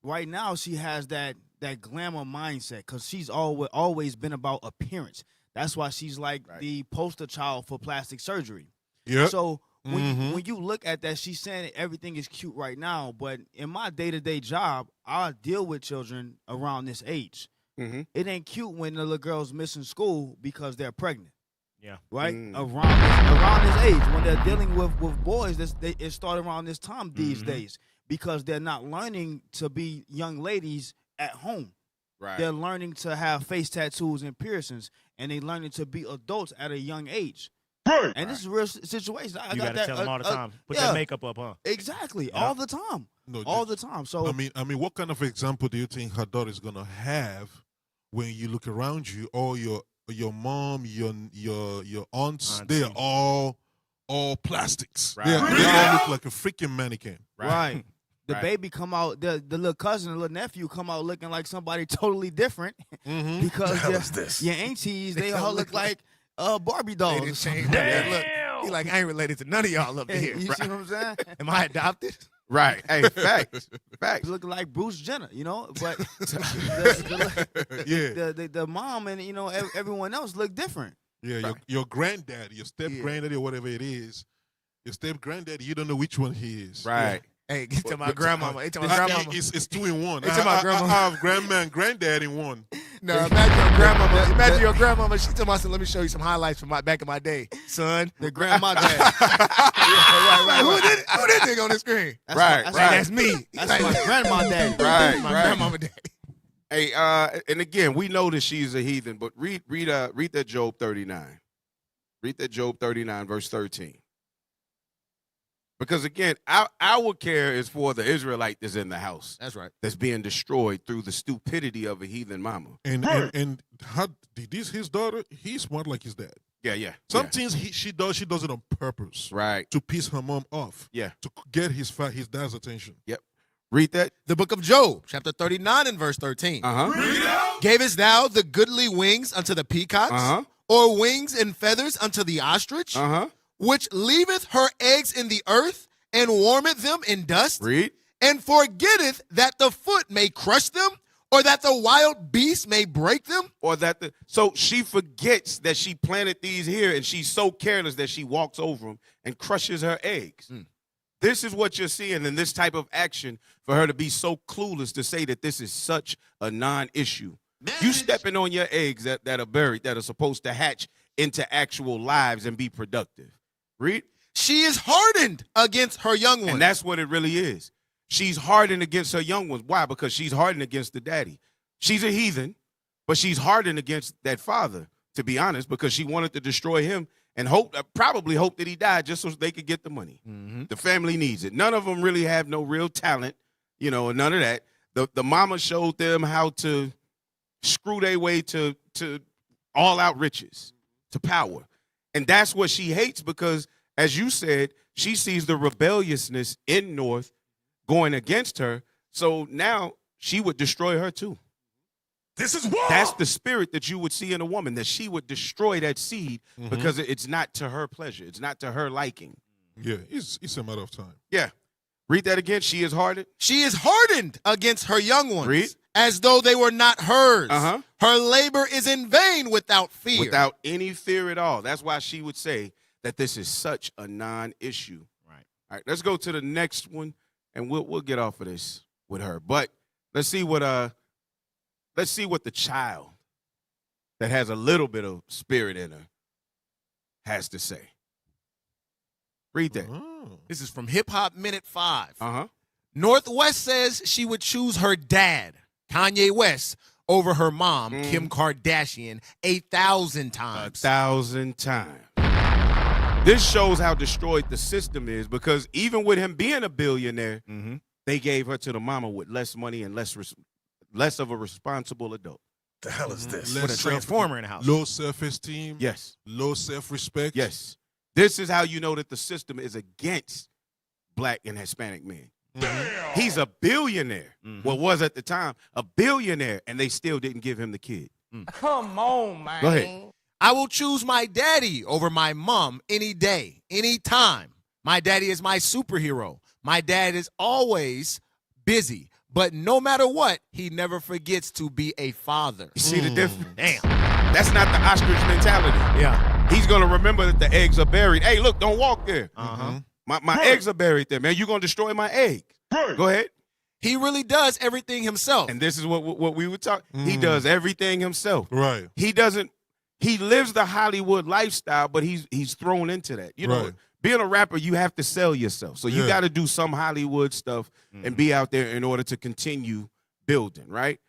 right now she has that glamour mindset because she's always been about appearance. That's why she's like the poster child for plastic surgery. Yeah. So when you look at that, she's saying that everything is cute right now, but in my day-to-day job, I deal with children around this age. Mm-hmm. It ain't cute when the little girl's missing school because they're pregnant. Yeah. Right? Around this age, when they're dealing with boys, it started around this time these days because they're not learning to be young ladies at home. Right. They're learning to have face tattoos and piercings, and they're learning to be adults at a young age. And this is a real situation. I You got got to that, tell them all the time. Put yeah. that makeup up, huh? Exactly. Yeah. All the time. No, All the time. So I mean, what kind of example do you think her daughter is gonna have when you look around you? All your mom, your aunts, they are all plastics. Right. They all look like a freaking mannequin. right. The Right. baby come out, the little cousin, the little nephew come out looking like somebody totally different because your aunties, they all look like Barbie dolls. They didn't change that look. He like, I ain't related to none of y'all up here. You see what I'm saying? Am I adopted? Right. Hey, facts. Looking like Bruce Jenner, but the mom and everyone else look different. Yeah, your granddaddy, your step granddaddy, or whatever it is, your step granddaddy, you don't know which one he is. Right. Hey, get to my grandmama. Hey, to my grandmama. It's 2 in 1. It's to my grandmama. I have grandma and granddad in one. No, imagine your grandmama. Imagine your grandmama. She told me, I said, let me show you some highlights from back in my day, son. The grandma dad. Right. Who that nigga on the screen? Right. Me. That's my grandma daddy. Right. My grandmama daddy. Hey, and again, we know that she's a heathen, but read that Job 39. Read that Job 39, verse 13. Because again, our care is for the Israelite that's in the house. That's right. That's being destroyed through the stupidity of a heathen mama. And how his daughter, he's smart like his dad. Yeah. Some things she does it on purpose. Right. To piss her mom off. Yeah. To get his dad's attention. Yep. Read that. The book of Job, chapter 39 and verse 13. Gavest thou the goodly wings unto the peacocks? Or wings and feathers unto the ostrich? Which leaveth her eggs in the earth, and warmeth them in dust? Read. And forgetteth that the foot may crush them, or that the wild beast may break them? Or that so she forgets that she planted these here, and she's so careless that she walks over them and crushes her eggs. This is what you're seeing in this type of action for her to be so clueless to say that this is such a non-issue. You stepping on your eggs that are buried, that are supposed to hatch into actual lives and be productive. Read. She is hardened against her young ones. And that's what it really is. She's hardened against her young ones. Why? Because she's hardened against the daddy. She's a heathen, but she's hardened against that father, to be honest, because she wanted to destroy him and probably hoped that he died just so they could get the money. Mm-hmm. The family needs it. None of them really have no real talent, and none of that. The mama showed them how to screw their way to all-out riches, to power. And that's what she hates because, as you said, she sees the rebelliousness in North going against her. So now she would destroy her too. This is war. That's the spirit that you would see in a woman, that she would destroy that seed Mhm. because it's not to her pleasure. It's not to her liking. Yeah, it's a matter of time. Yeah. Read that again. She is hardened. She is hardened against her young ones, Read. as though they were not hers. Uh-huh. Her labor is in vain without fear. Without any fear at all. That's why she would say that this is such a non-issue. Right. All right, let's go to the next one, and we'll get off of this with her. But let's see what the child that has a little bit of spirit in her has to say. Read that. Oh. This is from Hip Hop Minute 5. Uh-huh. Northwest says she would choose her dad, Kanye West, over her mom, Kim Kardashian, 1,000 times. 1,000 times. This shows how destroyed the system is, because even with him being a billionaire, they gave her to the mama with less money and less of a responsible adult. The hell is this? Less With a transformer in the house. Low self-esteem. Yes. Low self-respect. Yes. This is how you know that the system is against black and Hispanic men. He's a billionaire. Well, was at the time a billionaire, and they still didn't give him the kid. Come on, man. Go ahead. I will choose my daddy over my mom any day, any time. My daddy is my superhero. My dad is always busy, but no matter what, he never forgets to be a father. You see the difference? Damn. That's not the ostrich mentality. Yeah. He's gonna remember that the eggs are buried. Hey, look, don't walk there. Uh-huh. My eggs are buried there, man. You're gonna destroy my egg. Go ahead. He really does everything himself. And this is what we were talking. He does everything himself. Right. He lives the Hollywood lifestyle, but he's thrown into that. You know, Right. being a rapper, you have to sell yourself. So you Yeah. got to do some Hollywood stuff and be out there in order to continue building, right?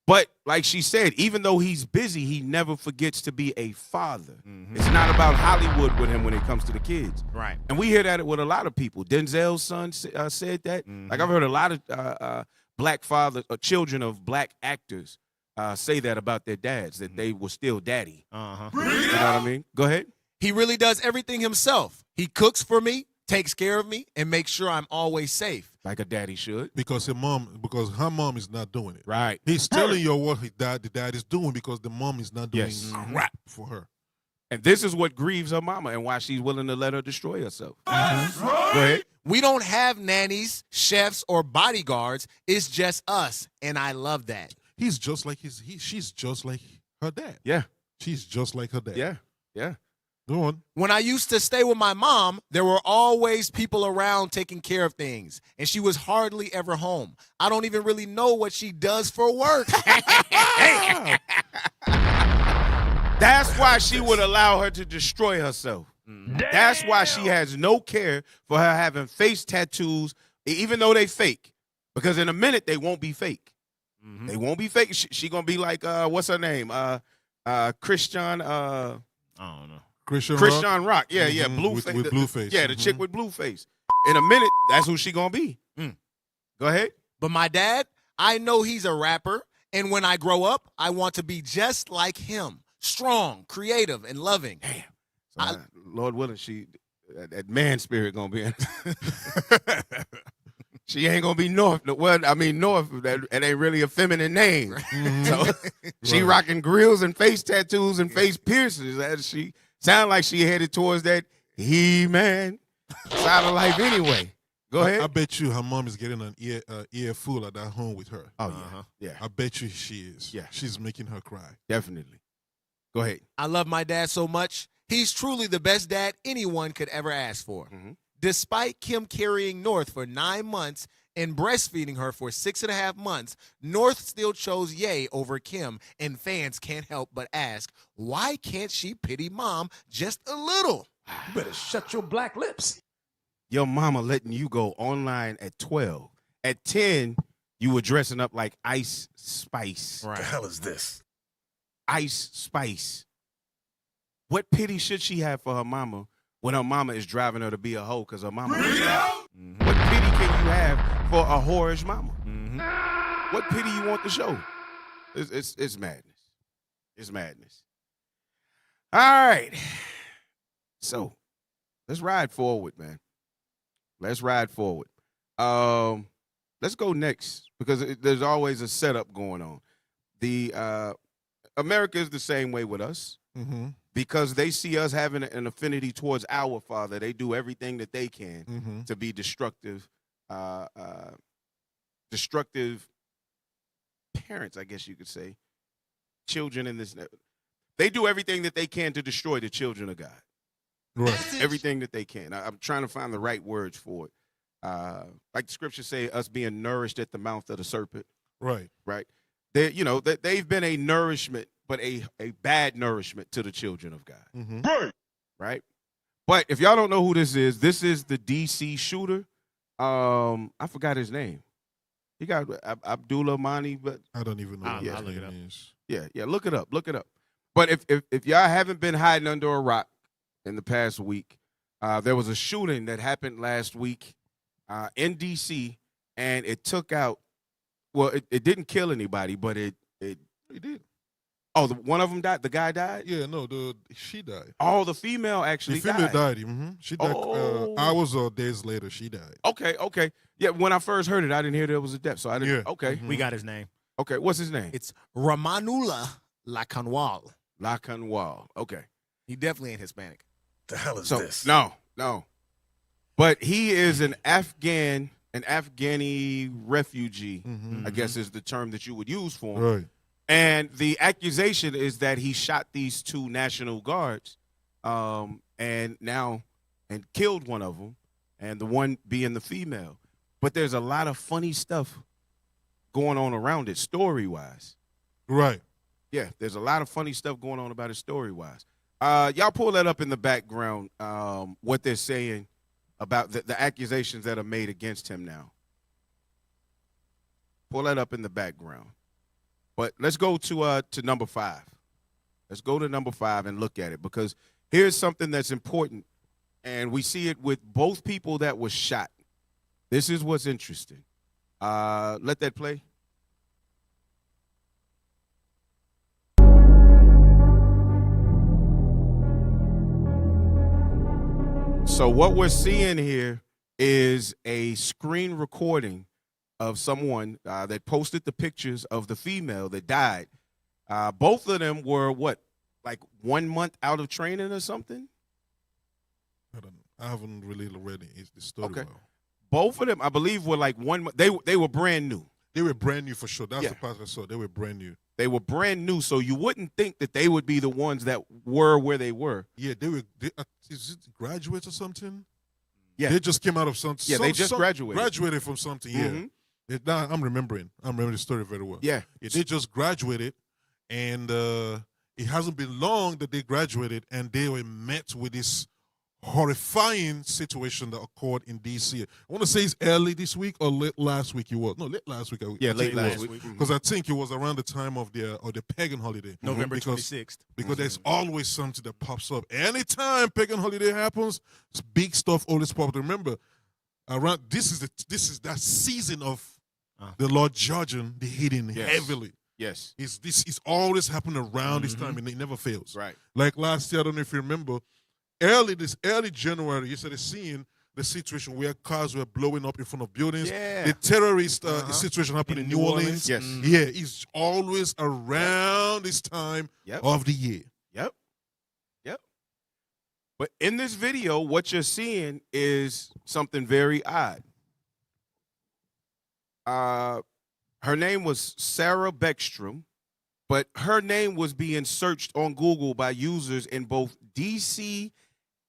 But like she said, even though he's busy, he never forgets to be a father. It's not about Hollywood with him when it comes to the kids. Right. And we hear that with a lot of people. Denzel's son said that. Like I've heard a lot of black fathers, children of black actors say that about their dads, that they were still daddy. Uh-huh. You know what I mean? Go ahead. He really does everything himself. He cooks for me, takes care of me, and makes sure I'm always safe. Like a daddy should. Because her mom is not doing it. Right. He's telling you what the dad is doing because the mom is not doing Yes. crap for her. And this is what grieves her mama and why she's willing to let her destroy herself. Go ahead. We don't have nannies, chefs, or bodyguards. It's just us, and I love that. He's just like she's just like her dad. Yeah. She's just like her dad. Yeah. Yeah. Go on. When I used to stay with my mom, there were always people around taking care of things, and she was hardly ever home. I don't even really know what she does for work. That's why she would allow her to destroy herself. That's why she has no care for her having face tattoos, even though they fake. Because in a minute, they won't be fake. They won't be fake. She going to be like, what's her name? Christian. I don't know. Christian Rock. Yeah, yeah. Mhm. Blue With face. blue face. Yeah, the chick with blue face. In a minute, that's who she going to be. Go ahead. But my dad, I know he's a rapper, and when I grow up, I want to be just like him. Strong, creative, and loving. So, Lord willing, that man spirit gonna be in. She ain't gonna be North. Well, I mean North. That ain't really a feminine name. So she rocking grills and face tattoos and face piercings. She sound like she headed towards that He-Man side of life anyway. Go ahead. I bet you her mom is getting an ear full at that home with her. Oh yeah, yeah, I bet you she is. Yeah. She's making her cry. definitely. Go ahead. I love my dad so much. He's truly the best dad anyone could ever ask for. Despite Kim carrying North for 9 months and breastfeeding her for 6.5 months, North still chose Ye over Kim, and fans can't help but ask, why can't she pity mom just a little? You better shut your black lips. your mama letting you go online at 12. At 10, you were dressing up like Ice Spice. Right. The hell is this? Ice Spice. What pity should she have for her mama when her mama is driving her to be a hoe because her mama? Mm-hmm. What pity can you have for a whorish mama? Mm-hmm. What pity you want to show? It's madness. It's madness. All right. So let's ride forward, man. Let's ride forward. Let's go next because there's always a setup going on. The America is the same way with us because they see us having an affinity towards our Father. They do everything that they can to be destructive, destructive parents, I guess you could say. Children in this, they do everything that they can to destroy the children of God. Right. Everything that they can. I'm trying to find the right words for it. Like the scriptures say, us being nourished at the mouth of the serpent. Right. Right. They've been a nourishment, but a bad nourishment to the children of God. Right. But if y'all don't know who this is the DC shooter. I forgot his name. He got Abdullah Mani, but I don't even know. I'll what his look it name up. is. yeah, look it up. Look it up. But if y'all haven't been hiding under a rock in the past week, there was a shooting that happened last week in DC, and it took out. Well, it didn't kill anybody, but it did. Oh, one of them died. The guy died. Yeah, no, she died. Oh, the female actually The female died. died. She died Oh. hours or days later. She died. Okay. Yeah, when I first heard it, I didn't hear there was a death, so I didn't. Yeah. Okay, We got his name. okay. What's his name? It's Ramanullah Lakanwal. Lakanwal. Okay. He definitely ain't Hispanic. The hell is So this? no. But he is an Afghani refugee. I guess is the term that you would use for him. Right. And the accusation is that he shot these two National Guards, and killed one of them, and the one being the female. But there's a lot of funny stuff going on around it, story-wise. Right. Yeah, there's a lot of funny stuff going on about it story-wise. Y'all pull that up in the background, what they're saying about the accusations that are made against him now. Pull that up in the background. But let's go to number 5. Let's go to number 5 and look at it, because here's something that's important, and we see it with both people that were shot. This is what's interesting. Let that play. So what we're seeing here is a screen recording of someone that posted the pictures of the female that died. Both of them were like 1 month out of training or something? I don't know. I haven't really read the story. Okay. Well. Both of them, I believe, were like 1 month. They were brand new. They were brand new for sure. That's Yeah. the part I saw. They were brand new. They were brand new, so you wouldn't think that they would be the ones that were where they were. Yeah, is it graduates or something? Yeah. They just came out of something. Yeah, they just graduated. Graduated from something, yeah. Mhm. Now I'm remembering the story very well. Yeah. They just graduated, and it hasn't been long that they graduated, and they were met with this horrifying situation that occurred in D.C. I want to say it's early this week or late last week. It was late last week. Yeah, late last week. Because I think it was around the time of the pagan holiday, November Because- 26th. because there's always something that pops up. Anytime pagan holiday happens, big stuff always pops up. Remember, around this is that season of the Lord judging the hidden Yes. heavily. Yes. It's always happening around this time, and it never fails. Right. Like last year, I don't know if you remember, early January, you started seeing the situation where cars were blowing up in front of buildings. Yeah. The terrorist situation happened in New Orleans. Yes. Yeah, it's always around this time Yep. of the year. Yep. But in this video, what you're seeing is something very odd. Her name was Sarah Beckstrom, but her name was being searched on Google by users in both DC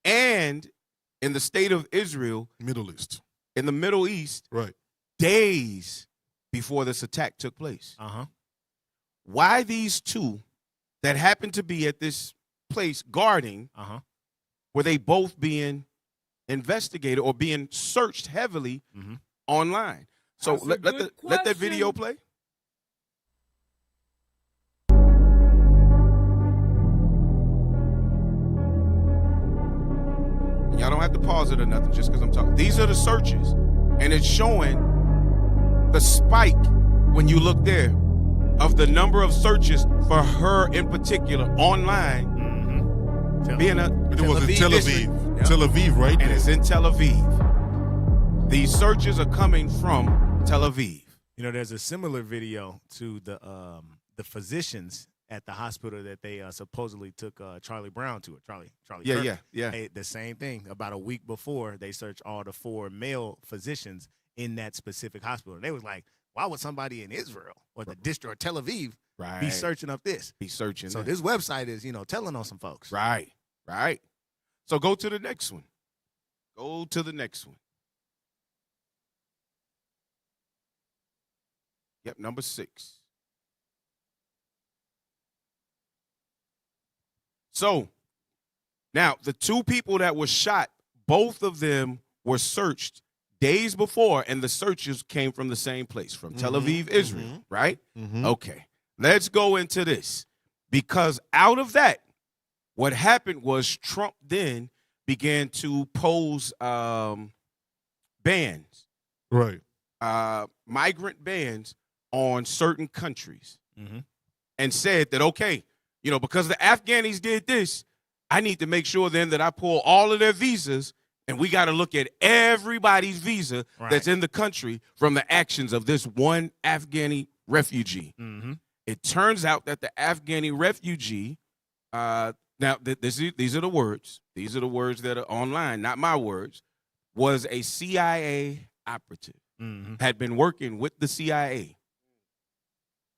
and in the state of Israel, Middle East. in the Middle East, Right. days before this attack took place. Why these two that happened to be at this place guarding, were they both being investigated or being searched heavily Mhm. online. So That's a let good that video question. play. Y'all don't have to pause it or nothing just because I'm talking. These are the searches, and it's showing the spike when you look there of the number of searches for her in particular online Mm-hmm. being a It was in Tel district. Aviv. Yeah. Tel Aviv, right And there. it's in Tel Aviv. These searches are coming from Tel Aviv. You know, there's a similar video to the physicians at the hospital that they supposedly took Charlie Brown to. Charlie Yeah, Kirk. yeah. Hey, the same thing. About a week before, they searched all the 4 male physicians in that specific hospital. They was like, why would somebody in Israel or the district or Tel Aviv Right. be searching up this? Be searching. So that. this website is, telling on some folks. Right. So go to the next one. Go to the next one. Yep, number 6. So now the 2 people that were shot, both of them were searched days before, and the searches came from the same place, from Tel Aviv, Israel, right? Okay, let's go into this. Because out of that, what happened was Trump then began to pose bans, Right. migrant bans on certain countries, Mhm. and said that, okay, because the Afghanis did this, I need to make sure then that I pull all of their visas, and we got to look at everybody's visa that's in the country from the actions of this one Afghani refugee. Mm-hmm. It turns out that the Afghani refugee, these are the words. These are the words that are online, not my words, was a CIA operative, Mm-hmm. had been working with the CIA.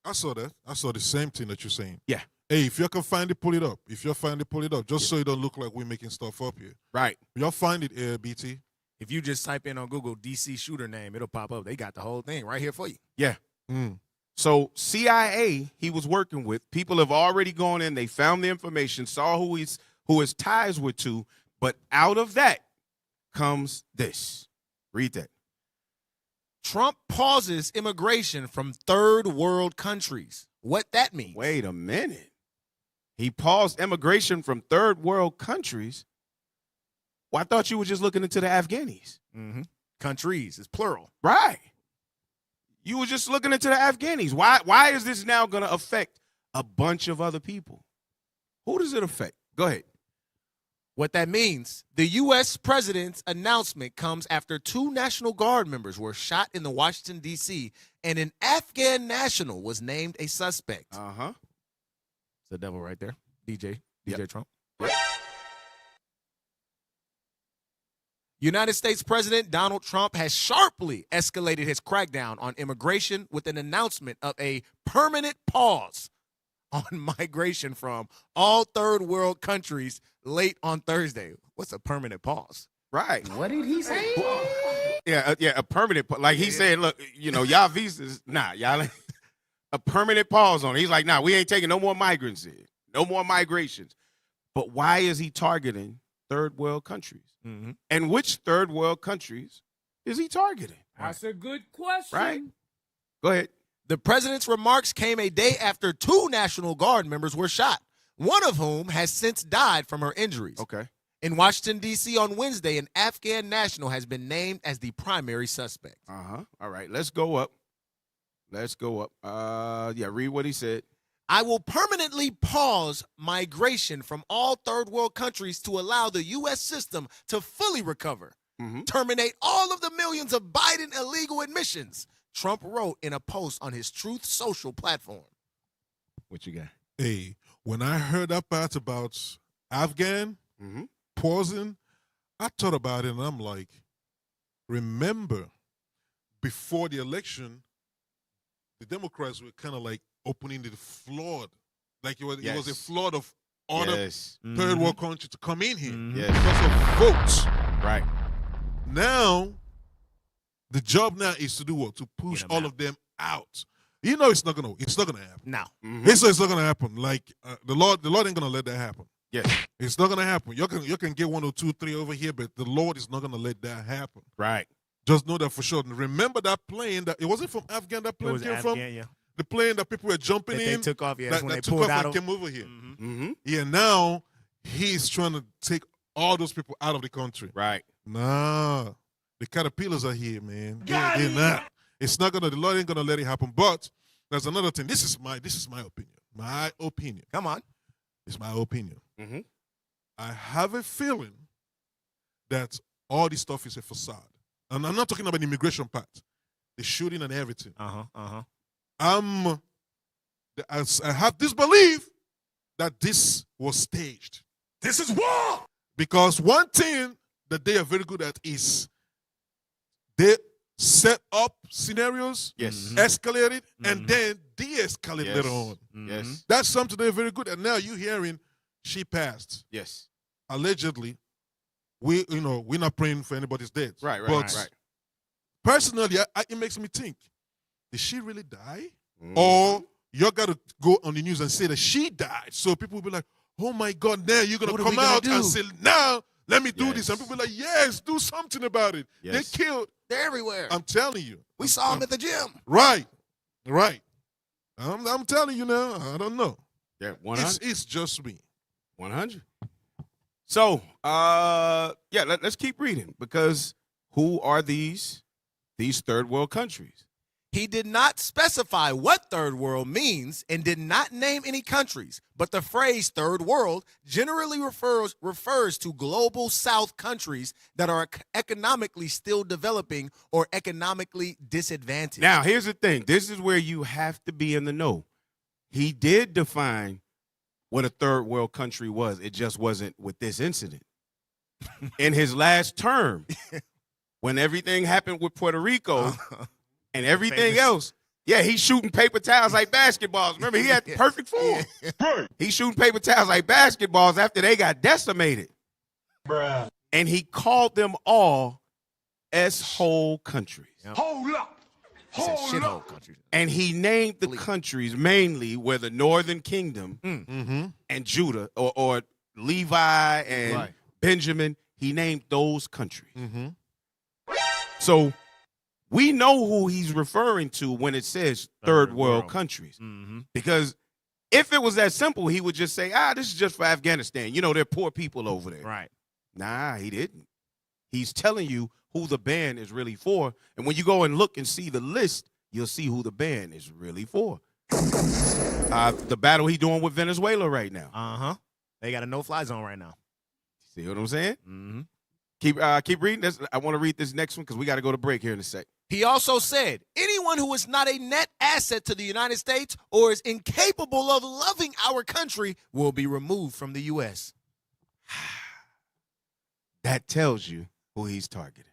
I saw that. I saw the same thing that you're saying. Yeah. Hey, if you can find it, pull it up. If you find it, pull it up. Just so it don't look like we're making stuff up here. Right. Y'all find it, BT. If you just type in on Google DC shooter name, it'll pop up. They got the whole thing right here for you. Yeah. Mm. So CIA, he was working with. People have already gone in. They found the information, saw who his ties were to. But out of that comes this. Read that. Trump pauses immigration from third world countries. What that means? Wait a minute. He paused immigration from third world countries. Well, I thought you were just looking into the Afghanis. Mm-hmm. Countries is plural. Right. You were just looking into the Afghanis. Why is this now going to affect a bunch of other people? Who does it affect? Go ahead. What that means, the U.S. president's announcement comes after 2 National Guard members were shot in the Washington, D.C., and an Afghan national was named a suspect. Uh-huh. It's the devil right there. DJ Yep. Trump. United States President Donald Trump has sharply escalated his crackdown on immigration with an announcement of a permanent pause on migration from all third world countries late on Thursday. What's a permanent pause? Right. What did he say? Yeah, a permanent, like he said, look, y'all visas, y'all ain't, a permanent pause on it. He's like, we ain't taking no more migrants in, no more migrations. But why is he targeting third world countries? Mm-hmm. And which third world countries is he targeting? That's a good question. Right. Go ahead. The president's remarks came a day after 2 National Guard members were shot, one of whom has since died from her injuries. Okay. In Washington, D.C. on Wednesday, an Afghan national has been named as the primary suspect. Uh-huh. All right, let's go up. Read what he said. I will permanently pause migration from all third world countries to allow the U.S. system to fully recover. Mhm. Terminate all of the millions of Biden illegal admissions, Trump wrote in a post on his Truth Social platform. What you got? Hey, when I heard that part about Afghan Mm-hmm. pausing, I thought about it and I'm like, remember, before the election, the Democrats were kind of like opening the flood. Like it was a Yes. flood of other Yes. third world countries to come in here Yes. because of votes. Right. Now, the job now is to do what? To push Get 'em all out. of them out. It's not gonna happen. No. Mhm. It's not gonna happen. Like the Lord ain't gonna let that happen. Yes. It's not gonna happen. You can get 1 or 2, 3 over here, but the Lord is not gonna let that happen. Right. Just know that for sure. And remember that plane that it wasn't from Afghan that It plane was came Afghan, from? yeah. The plane that people were jumping That in. they took off, yeah. That's that when they took pulled off out and of. came over here. Mm-hmm. Yeah, now he's trying to take all those people out of the country. Right. Nah, the caterpillars are here, man. They're not. It's not gonna. The Lord ain't gonna let it happen. But there's another thing. This is my opinion. My opinion. Come on. It's my opinion. Mm-hmm. I have a feeling that all this stuff is a facade, and I'm not talking about the immigration part, the shooting and everything. I have this belief that this was staged. This is war. Because one thing that they are very good at is they set up scenarios, Yes. escalate it, and then de-escalate Yes. later on. Yes. That's something they're very good at. Now you hearing she passed. Yes. Allegedly, we're not praying for anybody's death. Right. But personally, it makes me think, did she really die? Mhm. Or you got to go on the news and say that she died. So people will be like, oh my God, now you're going What to are we come gonna out and do? say, now let me do Yes. this. And people will be like, yes, do something about it. Yes. They killed. They're everywhere. I'm telling you. We saw them at the gym. Right. I'm telling you now. I don't know. Yeah. 100. It's just me. 100. So, let's keep reading, because who are these third world countries? He did not specify what third world means and did not name any countries, but the phrase third world generally refers to global south countries that are economically still developing or economically disadvantaged. Now, here's the thing. This is where you have to be in the know. He did define what a third world country was. It just wasn't with this incident. In his last term, when everything happened with Puerto Rico and everything Famous. else, yeah, he's shooting paper towels like basketballs. Remember, he had the perfect form. He's shooting paper towels like basketballs after they got decimated. Bruh. And he called them all S-hole countries. Hold up. He said Hold shithole up. countries. And he named the Please. countries mainly where the Northern Kingdom Mm-hmm. and Judah, or Levi and Right. Benjamin, he named those countries. Mm-hmm. So we know who he's referring to when it says third world countries. Because if it was that simple, he would just say, this is just for Afghanistan. You know, they're poor people over there. Right. Nah, he didn't. He's telling you who the ban is really for. And when you go and look and see the list, you'll see who the ban is really for. The battle he's doing with Venezuela right now. They got a no-fly zone right now. See what I'm saying? Mm-hmm. Keep reading this. I want to read this next one because we got to go to break here in a sec. He also said, anyone who is not a net asset to the United States or is incapable of loving our country will be removed from the U.S. That tells you who he's targeting.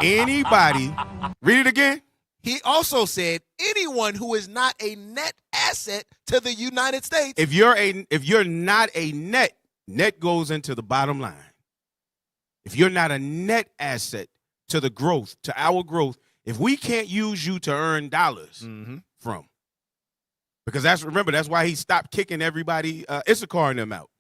Anybody, read it again. He also said, anyone who is not a net asset to the United States. If you're not a net goes into the bottom line. If you're not a net asset to the growth, to our growth, if we can't use you to earn dollars from, because that's why he stopped kicking everybody, Issachar and them out,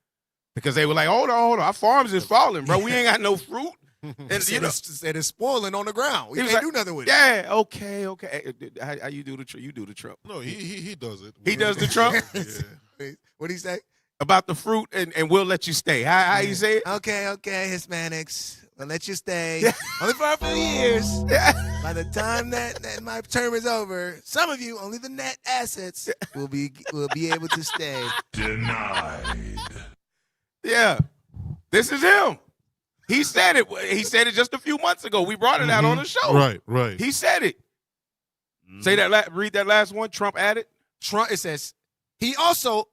because they were like, hold on, our farms is falling, bro. We ain't got no fruit. And you know, said it's spoiling on the ground. We He was can't like, do nothing with it. Yeah, okay. How you do the Trump? No, he does it. He does the Trump? Yeah. What'd he say? About the fruit and we'll let you stay. How you say it? Okay, Hispanics. We'll let you stay. Only for a few years. By the time that my term is over, some of you, only the net assets, will be able to stay. Denied. Yeah. This is him. He said it. He said it just a few months ago. We brought it out on the show. Right. He said it. Say that. Read that last one. Trump added. Trump. It says he also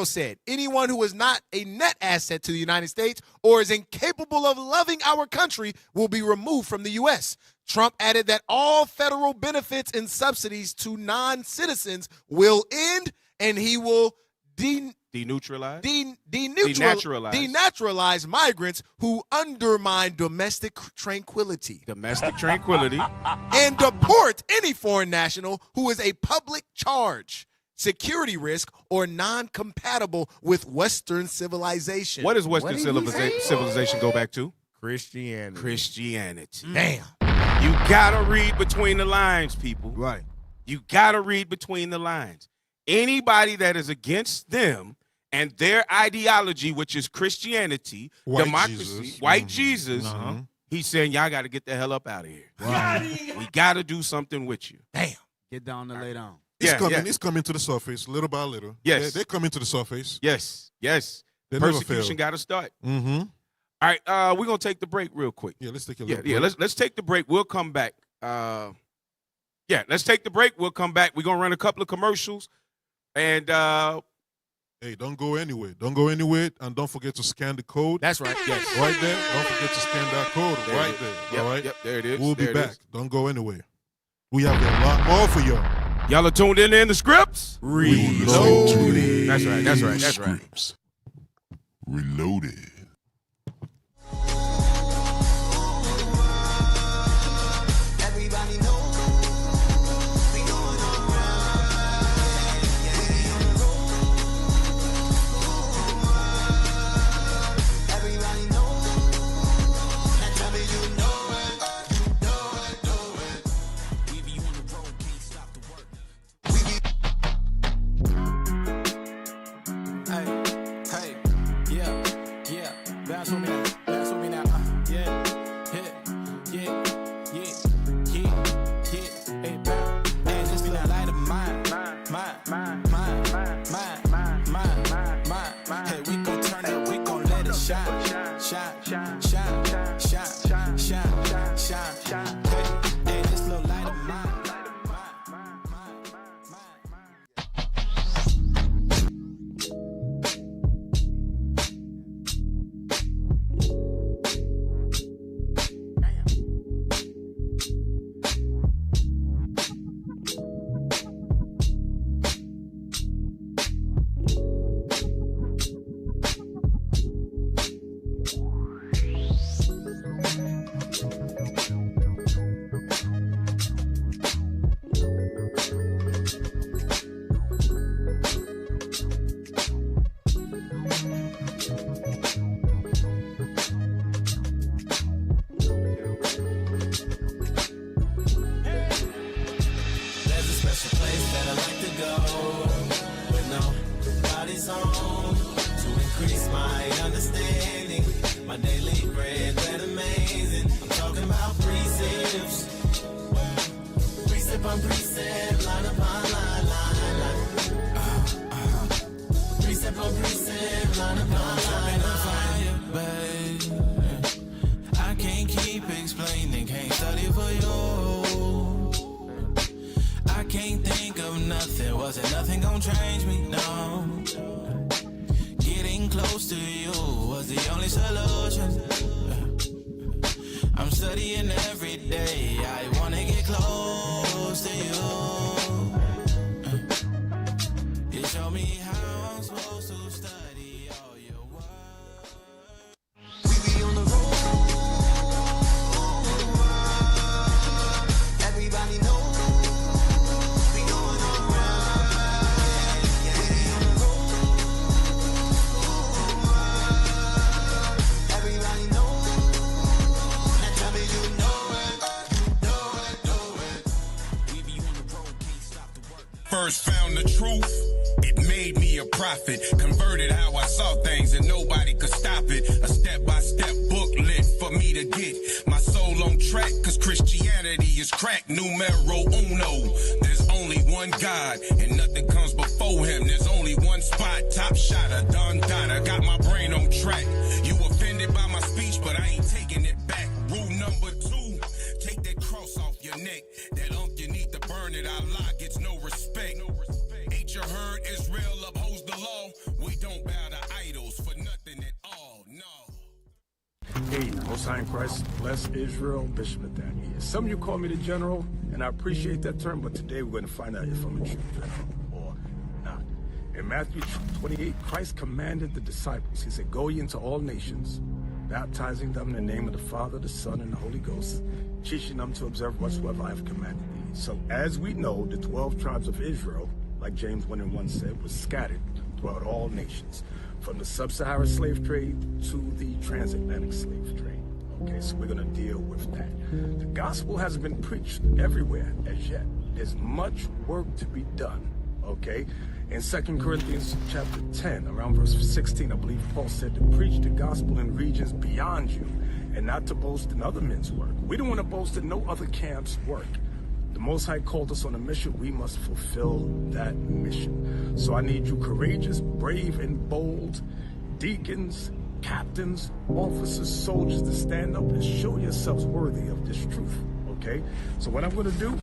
said anyone who is not a net asset to the United States or is incapable of loving our country will be removed from the U.S. Trump added that all federal benefits and subsidies to non-citizens will end, and he will Denaturalize denaturalize migrants who undermine domestic tranquility. Domestic tranquility. And deport any foreign national who is a public charge. security risk, or non-compatible with Western civilization. What does Western civilization go back to? Christianity. Christianity. Damn. You gotta read between the lines, people. Right. You gotta read between the lines. Anybody that is against them and their ideology, which is Christianity, White democracy, Jesus. white Mhm. Jesus, Uh-huh. he's saying y'all got to get the hell up out of here. We got to do something with you. Damn. Get down and lay down. It's Yeah, coming. yeah. It's coming to the surface, little by little. Yes. They're coming to the surface. Yes, yes. They never Persecution fail. got to start. Mm-hmm. All right, we're gonna take the break real quick. Yeah, let's take a Yeah, look. yeah. Let's take the break. We'll come back. Let's take the break. We'll come back. We're gonna run a couple of commercials, and Hey, don't go anywhere. Don't go anywhere, and don't forget to scan the code. That's right. yes, Right there. Don't forget to scan that code There right it is. there. Yep, all right. Yep, there it is. We'll be There it is. back. Don't go anywhere. We have a lot more for y'all. Y'all are tuned in the scripts. Reloaded. That's right. That's right. That's right. Scripts. Reloaded. Everybody know we going alright. We on the road. Everybody know. Now tell me you know it. We be on the road, can't stop the work. Hey, yeah, bounce with me now, yeah, hey, bounce, hey, just be that light of mine, hey, we gon' turn it, we gon' let it shine, hey, this little light of mine. There's a special place that I like to go with nobody's home to increase my understanding. My daily bread, that amazing. I'm talking about precepts, precept on precept, line upon line. Precept on precept, line upon line. Babe, I can't keep explaining, can't study for you. I can't think of nothing, wasn't nothing gonna change me, no. Getting close to you was the only solution. I'm studying every day, I wanna get close to you. You show me how I'm supposed to study all your work. We be on the road. Everybody know. We going alright. We be on the road. Everybody know. Now tell me you know it. We be on the road, can't stop the work. First found the truth, it made me a prophet. Converted how I saw things and nobody could stop it. A step-by-step booklet for me to get my soul on track, cause Christianity is crack numero uno. There's only one God and nothing comes before him. There's only one spot, top shotter, Don Dada. Got my brain on track. You offended by my speech, but I ain't taking it back. Rule number 2, take that cross off your neck. That you need to burn it. Allah gets no respect. Ain't you heard Israel upholds the law? We don't bow to idols for nothing at all, no. Hey, Most High in Christ, bless Israel, Bishop Nathaniel. Some of you call me the general, and I appreciate that term, but today we're going to find out if I'm a true general or not. In Matthew 28, Christ commanded the disciples, he said, go ye into all nations, baptizing them in the name of the Father, the Son, and the Holy Ghost, teaching them to observe whatsoever I have commanded thee. So as we know, the 12 tribes of Israel, like James 1:1 said, was scattered throughout all nations, from the sub-Saharan slave trade to the transatlantic slave trade. Okay, so we're going to deal with that. The gospel hasn't been preached everywhere as yet. There's much work to be done, okay? In 2 Corinthians chapter 10, around verse 16, I believe Paul said to preach the gospel in regions beyond you and not to boast in other men's work. We don't want to boast in no other camp's work. The Most High called us on a mission. We must fulfill that mission. So I need you courageous, brave, and bold deacons, captains, officers, soldiers to stand up and show yourselves worthy of this truth, okay? So what I'm going to do,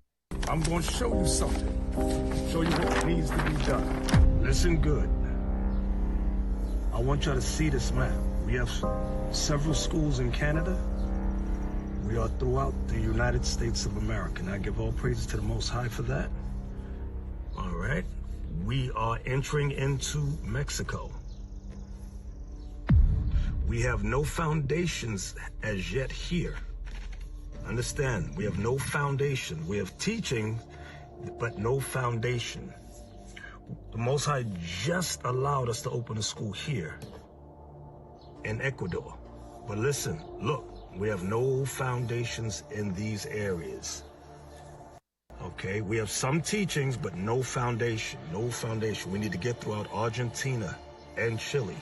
I'm going to show you something. Show you what needs to be done. Listen good. I want y'all to see this map. We have several schools in Canada. We are throughout the United States of America. And I give all praises to the Most High for that. All right. We are entering into Mexico. We have no foundations as yet here. Understand, we have no foundation. We have teaching, but no foundation. The Most High just allowed us to open a school here in Ecuador. But listen, look, we have no foundations in these areas. Okay, we have some teachings, but no foundation, no foundation. We need to get throughout Argentina and Chile.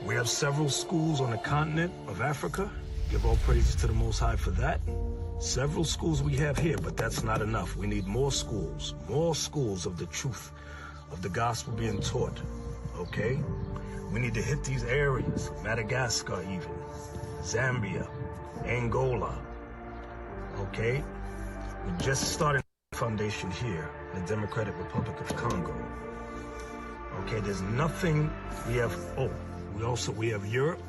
We have several schools on the continent of Africa. Give all praises to the Most High for that. Several schools we have here, but that's not enough. We need more schools of the truth, of the gospel being taught, okay? We need to hit these areas, Madagascar even, Zambia, Angola, okay? We just started a foundation here, in the Democratic Republic of Congo. Okay, there's nothing, we have Europe.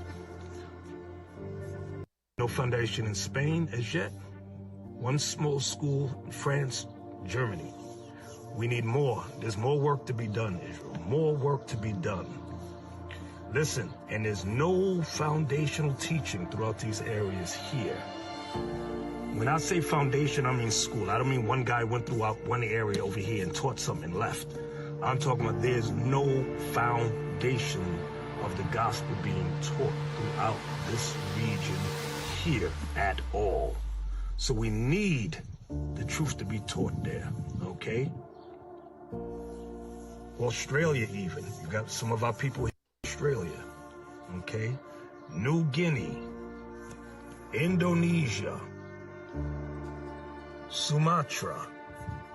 No foundation in Spain as yet. One small school in France, Germany. We need more. There's more work to be done, Israel. More work to be done. Listen, and there's no foundational teaching throughout these areas here. When I say foundation, I mean school. I don't mean one guy went throughout one area over here and taught something and left. I'm talking about there's no foundation of the gospel being taught throughout this region here at all. So we need the truth to be taught there, okay? Australia even. You got some of our people in Australia, okay? New Guinea, Indonesia, Sumatra,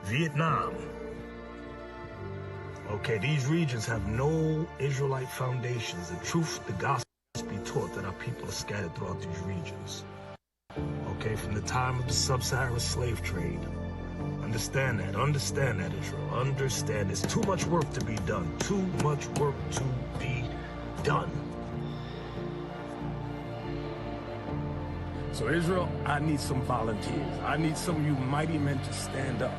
Vietnam. Okay, these regions have no Israelite foundations. The truth, the gospel must be taught that our people are scattered throughout these regions. Okay, from the time of the sub-Saharan slave trade. Understand that, Israel. Understand there's too much work to be done. Too much work to be done. So Israel, I need some volunteers. I need some of you mighty men to stand up.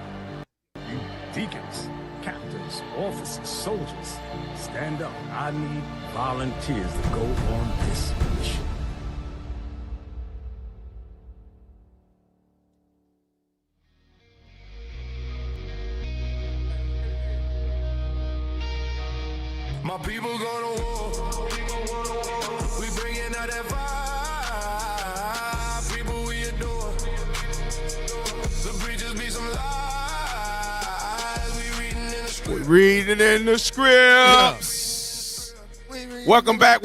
You deacons, captains, officers, soldiers, stand up. I need volunteers to go on this mission. My people go to war. We bringing out that fire. People we adore. The preachers be some lies. We reading in the script. Reading in the scripts. Welcome back,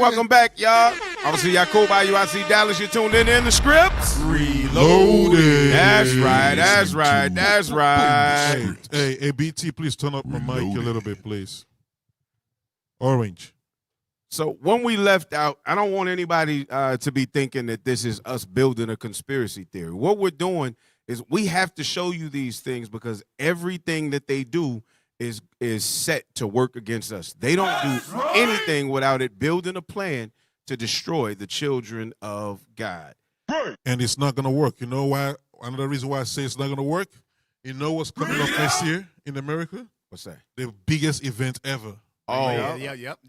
y'all. Obviously, Yacob, IUIC Dallas, you're tuned in the scripts. Reloaded. That's right. Hey, BT, please turn up my mic a little bit, please. Orange. So when we left out, I don't want anybody to be thinking that this is us building a conspiracy theory. What we're doing is we have to show you these things because everything that they do is set to work against us. They don't do anything without it building a plan to destroy the children of God. And it's not going to work. You know why? Another reason why I say it's not going to work? You know what's coming up next year in America? What's that? The biggest event ever. Oh, Yep.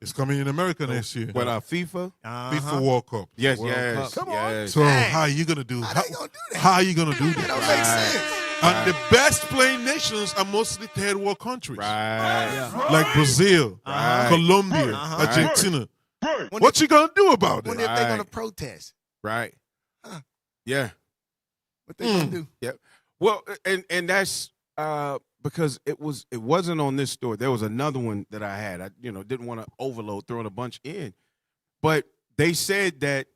It's coming in America next year. What, FIFA? FIFA World Cup. Yes, World yes. Cup. Come on. So how are you going to do that? How are you going to do that? That don't make sense. And the best playing nations are mostly third world countries. Right. Like Brazil, Colombia, Argentina. What you gonna do about Wonder it? if they're gonna protest. Right. Huh. Yeah. What they gonna do? Yep. Well, and that's because it wasn't on this story. There was another one that I had. I didn't want to overload, throwing a bunch in, but they said that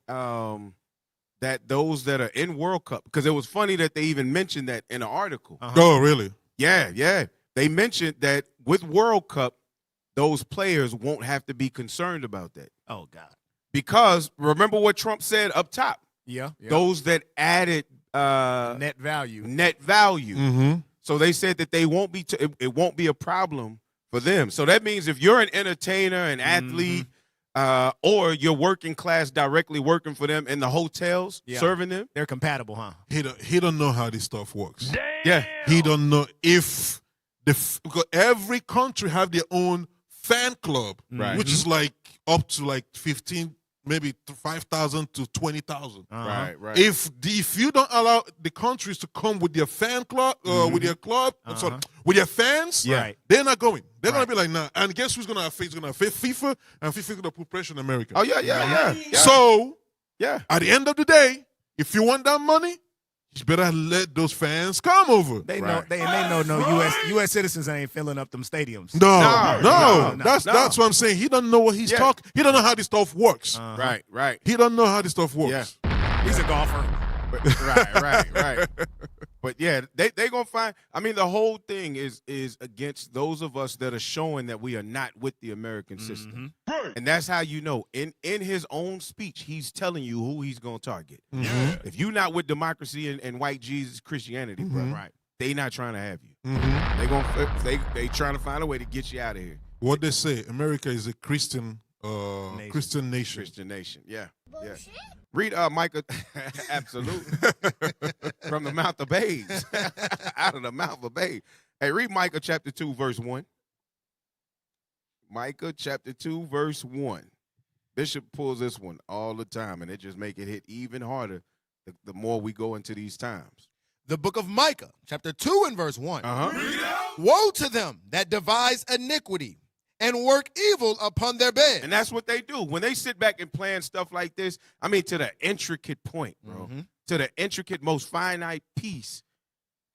that those that are in World Cup, because it was funny that they even mentioned that in an article. Oh, really? Yeah. They mentioned that with World Cup, those players won't have to be concerned about that. Oh, God. Because remember what Trump said up top. Yeah. Those that added Net value. Mm-hmm. So they said that they won't be. It won't be a problem for them. So that means if you're an entertainer, an athlete, or you're working class directly working for them in the hotels, serving them, They're compatible, huh? He don't know how this stuff works. yeah, He don't know if because every country have their own fan club, Right. which is like up to like 15, maybe 5,000 to 20,000. right. If you don't allow the countries to come with their fan club, with their club, sorry, with their fans, Right. they're not going. They're gonna be like, nah. And guess who's gonna have face? Gonna have FIFA, and FIFA gonna put pressure on America. Oh yeah. So yeah. at the end of the day, if you want that money, you better let those fans come over. They Right. know no U.S. citizens ain't filling up them stadiums. No. No. That's what I'm saying. He doesn't know what he's talking. He don't know how this stuff works. Right. He don't know how this stuff works. He's a golfer. Right. But yeah, they gonna find. I mean, the whole thing is against those of us that are showing that we are not with the American system, and that's how you know. In his own speech, he's telling you who he's gonna target. If you're not with democracy and white Jesus Christianity, bro, Right. they not trying to have you. Mm-hmm. They trying to find a way to get you out of here. What they say, America is a Christian Christian nation. Christian nation. Yeah. Read Micah. Absolutely. From the mouth of babes. Out of the mouth of babes. Hey, read Micah chapter 2, verse 1. Micah chapter 2, verse 1. Bishop pulls this one all the time, and it just make it hit even harder the more we go into these times. The book of Micah, chapter 2 and verse 1. Woe to them that devise iniquity and work evil upon their bed. And that's what they do. When they sit back and plan stuff like this, I mean, to the intricate point, bro, to the intricate, most finite piece,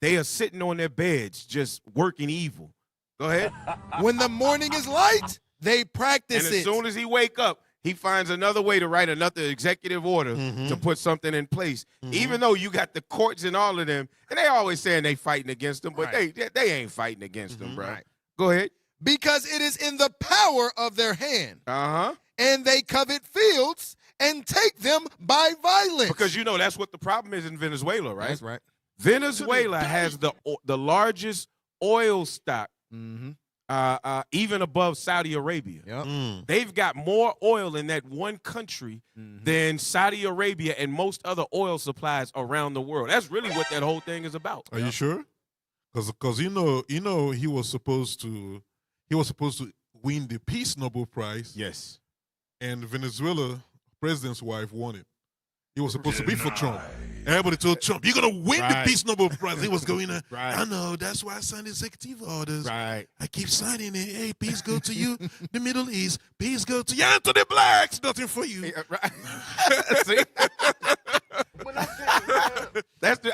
they are sitting on their beds just working evil. Go ahead. When the morning is light, they practice And as it. soon as he wake up, he finds another way to write another executive order to put something in place. Even though you got the courts and all of them, and they always saying they fighting against them, but they ain't fighting against them, bro. Right. Go ahead. Because it is in the power of their hand. And they covet fields and take them by violence. Because you know that's what the problem is in Venezuela, right? That's right. Venezuela has the largest oil stock, even above Saudi Arabia. They've got more oil in that one country than Saudi Arabia and most other oil supplies around the world. That's really what that whole thing is about. Are you sure? Because you know he was supposed to win the Peace Nobel Prize. Yes. And Venezuela president's wife won it. He was supposed to be for Trump. Everybody told Trump, "You're gonna win the Peace Nobel Prize." He was going, I know. That's why I signed executive orders. Right. I keep signing it. Hey, peace go to you, the Middle East. Peace go to you, and to the blacks. Nothing for you. See?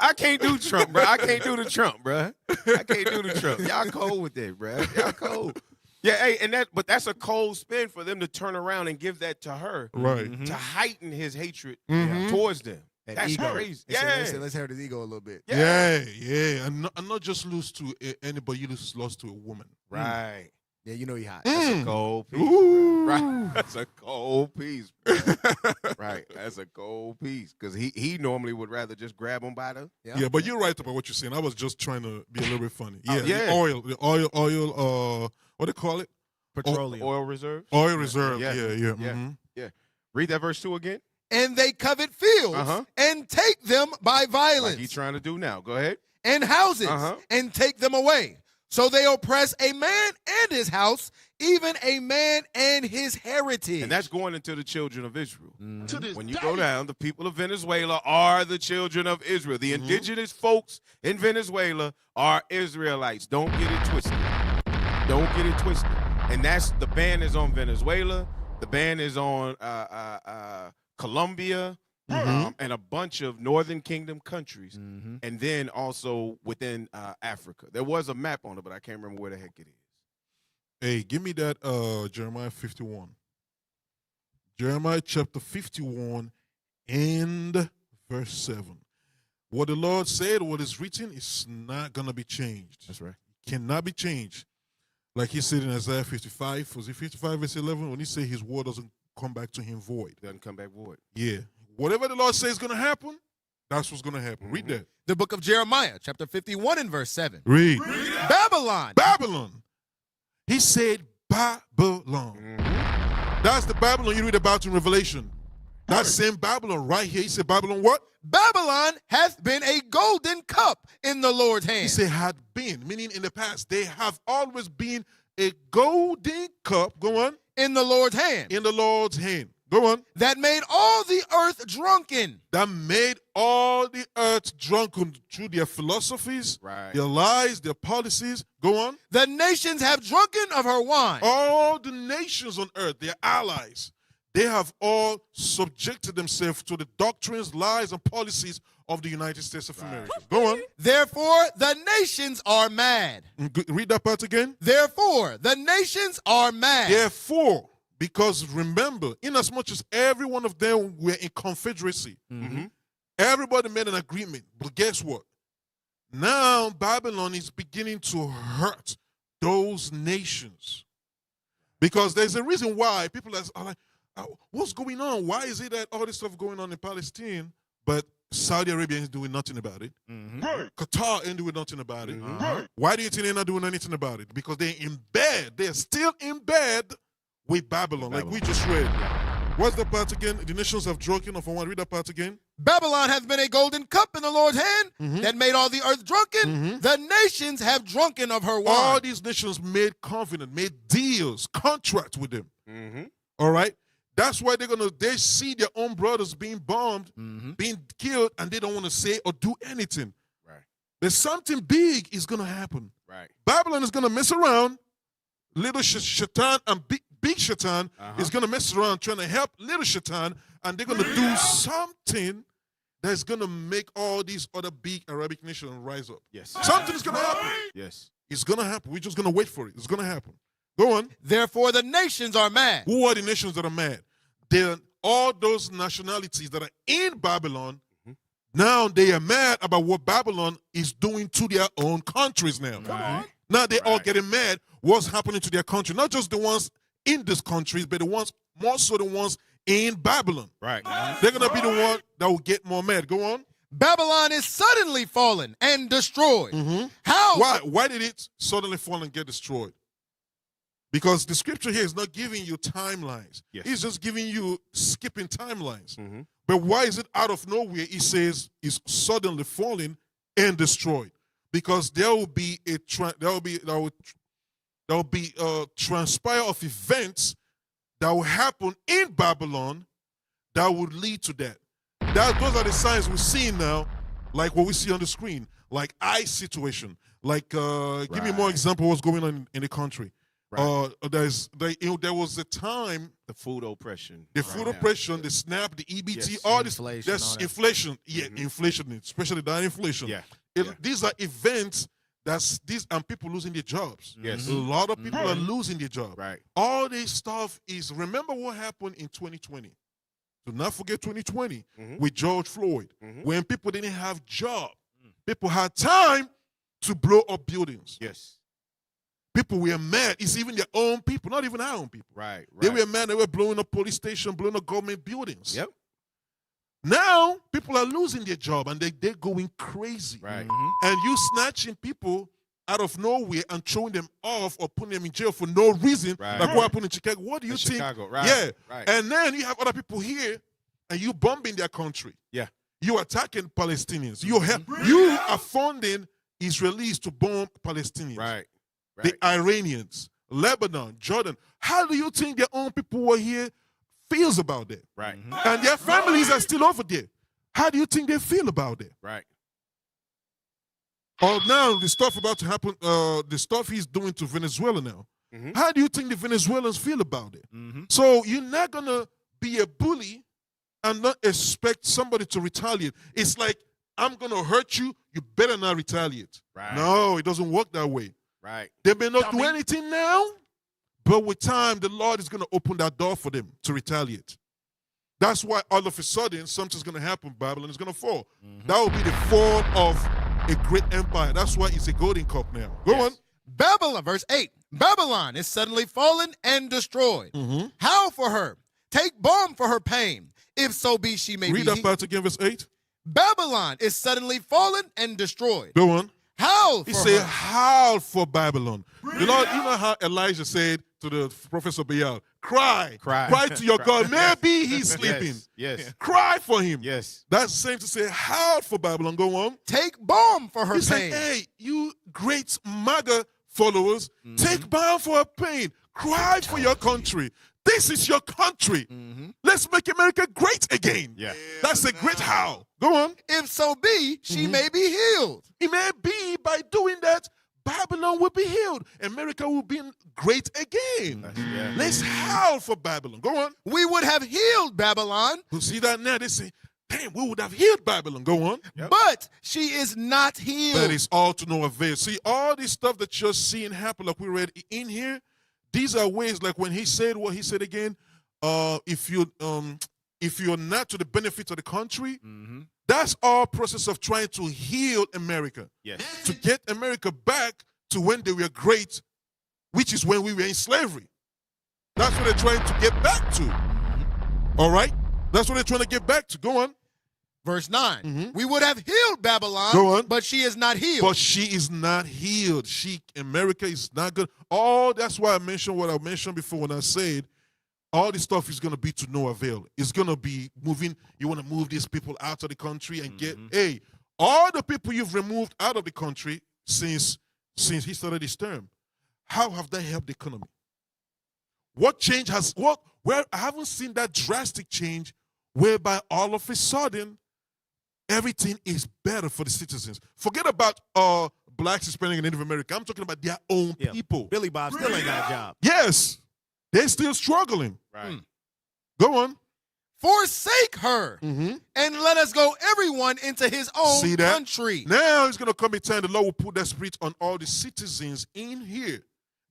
I can't do Trump, bro. I can't do the Trump, bro. I can't do the Trump. Y'all cold with that, bro. Y'all cold. Yeah, hey, but that's a cold spin for them to turn around and give that to her, right? To heighten his hatred towards them. That's ego. crazy. Let's hurt his ego a little bit. Yeah. And not just lose to anybody, you lost to a woman. Right. Yeah, you know he hot. That's a cold piece. Right. That's a cold piece. Right. That's a cold piece. Because he normally would rather just grab him by the. Yeah, but you're right about what you're saying. I was just trying to be a little bit funny. Yeah. The oil, what do they call it? Petroleum. Oil reserve. Oil reserve. Yeah. Yeah. Read that verse 2 again. And they covet fields and take them by violence. Like he's trying to do now. Go ahead. And houses and take them away. So they oppress a man and his house, even a man and his heritage. And that's going into the children of Israel. To this When you go down, the people of Venezuela are the children of Israel. The indigenous folks in Venezuela are Israelites. Don't get it twisted. Don't get it twisted. And the ban is on Venezuela. The ban is on Colombia. And a bunch of Northern Kingdom countries, and then also within Africa. There was a map on it, but I can't remember where the heck it is. Hey, give me that Jeremiah 51. Jeremiah chapter 51 and verse 7. What the Lord said, what is written, is not going to be changed. That's right. It cannot be changed. Like he said in Isaiah 55, was it 55 verse 11? When he said his word doesn't come back to him void. Doesn't come back void. Yeah. Whatever the Lord says is going to happen, that's what's going to happen. Read that. The book of Jeremiah, chapter 51 and verse 7. Read. Babylon. Babylon. He said Babylon. That's the Babylon you read about in Revelation. That same Babylon right here. He said Babylon what? Babylon hath been a golden cup in the Lord's hand. He said had been, meaning in the past. They have always been a golden cup. Go on. In the Lord's hand. In the Lord's hand. Go on. That made all the earth drunken. That made all the earth drunken through their philosophies, their lies, their policies. Go on. The nations have drunken of her wine. All the nations on earth, their allies, they have all subjected themselves to the doctrines, lies, and policies of the United States of America. Go on. Therefore, the nations are mad. Read that part again. Therefore, the nations are mad. Therefore, because remember, inasmuch as every one of them were in confederacy, everybody made an agreement. But guess what? Now Babylon is beginning to hurt those nations. Because there's a reason why people are like, what's going on? Why is it that all this stuff going on in Palestine, but Saudi Arabia is doing nothing about it? Qatar ain't doing nothing about it. Why do you think they're not doing anything about it? Because they're in bed. They're still in bed with Babylon, like we just read. What's the part again? The nations have drunken of one. Read that part again. Babylon hath been a golden cup in the Lord's hand that made all the earth drunken. The nations have drunken of her wine. All these nations made covenant, made deals, contracts with them. All right? That's why they see their own brothers being bombed, being killed, and they don't want to say or do anything. Right. There's something big is going to happen. Right. Babylon is going to mess around. Little Shaitan and big Shaitan is going to mess around trying to help little Shaitan, and they're going to do something that's going to make all these other big Arabic nations rise up. Yes. Something is going to happen. Yes. It's going to happen. We're just going to wait for it. It's going to happen. Go on. Therefore, the nations are mad. Who are the nations that are mad? They're all those nationalities that are in Babylon. Now they are mad about what Babylon is doing to their own countries now. Now they all getting mad what's happening to their country. Not just the ones in these countries, but the ones, more so the ones in Babylon. Right. They're going to be the one that will get more mad. Go on. Babylon is suddenly fallen and destroyed. How? Why did it suddenly fall and get destroyed? Because the scripture here is not giving you timelines. Yes. It's just giving you skipping timelines. But why is it out of nowhere? It says it's suddenly falling and destroyed. Because there will be a transpire of events that will happen in Babylon that would lead to that. Those are the signs we're seeing now, like what we see on the screen, like ICE situation. Like, give me more example of what's going on in the country. There was a time, the food oppression, the SNAP, the EBT, all this, there's inflation. Yeah, inflation, especially that inflation. These are events and people losing their jobs. Yes, a lot of people are losing their job. Right. All this stuff is. Remember what happened in 2020. Do not forget 2020 with George Floyd, when people didn't have job. People had time to blow up buildings. Yes. People were mad. It's even their own people, not even our own people. Right. They were mad. They were blowing up police stations, blowing up government buildings. Yep. Now, people are losing their job, and they're going crazy. Right. And you snatching people out of nowhere and throwing them off or putting them in jail for no reason, like what happened in Chicago. What do you think? Chicago, right. Yeah. Right. And then you have other people here, and you bombing their country. Yeah. You attacking Palestinians. You are funding Israelis to bomb Palestinians. Right. the Iranians, Lebanon, Jordan. How do you think their own people who are here feels about that? Right. And their families are still over there. How do you think they feel about it? Right. Or now the stuff about to happen, the stuff he's doing to Venezuela now. How do you think the Venezuelans feel about it? So you're not gonna be a bully and not expect somebody to retaliate. It's like, I'm gonna hurt you, you better not retaliate. Right. No, it doesn't work that way. Right. They may not do anything now, but with time, the Lord is gonna open that door for them to retaliate. That's why all of a sudden something's gonna happen. Babylon is gonna fall. That will be the fall of a great empire. That's why it's a golden cup now. Go on. Babylon, verse 8. Babylon is suddenly fallen and destroyed. Howl for her. Take balm for her pain. If so be she may Read be. that part again, verse 8. Babylon is suddenly fallen and destroyed. Go on. Howl for He said, her. howl for Babylon. You know how Elijah said to the prophet Baal, cry to your God. Maybe he's sleeping. Yes. Cry for him. Yes. That's the same to say, howl for Babylon. Go on. Take balm for her He pain. said, hey, you great MAGA followers, take balm for her pain. Cry for your country. This is your country. Let's make America great again. Yeah. That's a great howl. Go on. If so be, she may be healed. It may be by doing that, Babylon will be healed. America will be great again. Let's howl for Babylon. Go on. We would have healed Babylon. You see that now? They say, damn, we would have healed Babylon. Go on. But she is not healed. That is all to no avail. See, all this stuff that you're seeing happen, like we read in here, these are ways, like when he said what he said again, if you're not to the benefit of the country, that's our process of trying to heal America. Yes. To get America back to when they were great, which is when we were in slavery. That's what they're trying to get back to. All right? That's what they're trying to get back to. Go on. Verse 9. We would have healed Babylon, Go on. but she is not healed. But she is not healed. America is not good. That's why I mentioned what I mentioned before when I said all this stuff is going to be to no avail. It's going to be moving. You want to move these people out of the country and get, all the people you've removed out of the country since he started his term, how have they helped the economy? What change where I haven't seen that drastic change whereby all of a sudden everything is better for the citizens. Forget about blacks, Hispanic, and Native American. I'm talking about their own people. Billy Bob still ain't got a job. Yes. They're still struggling. Right. Go on. Forsake her and let us go everyone into his own See that? country. Now it's going to come a time the Lord will put that spirit on all the citizens in here.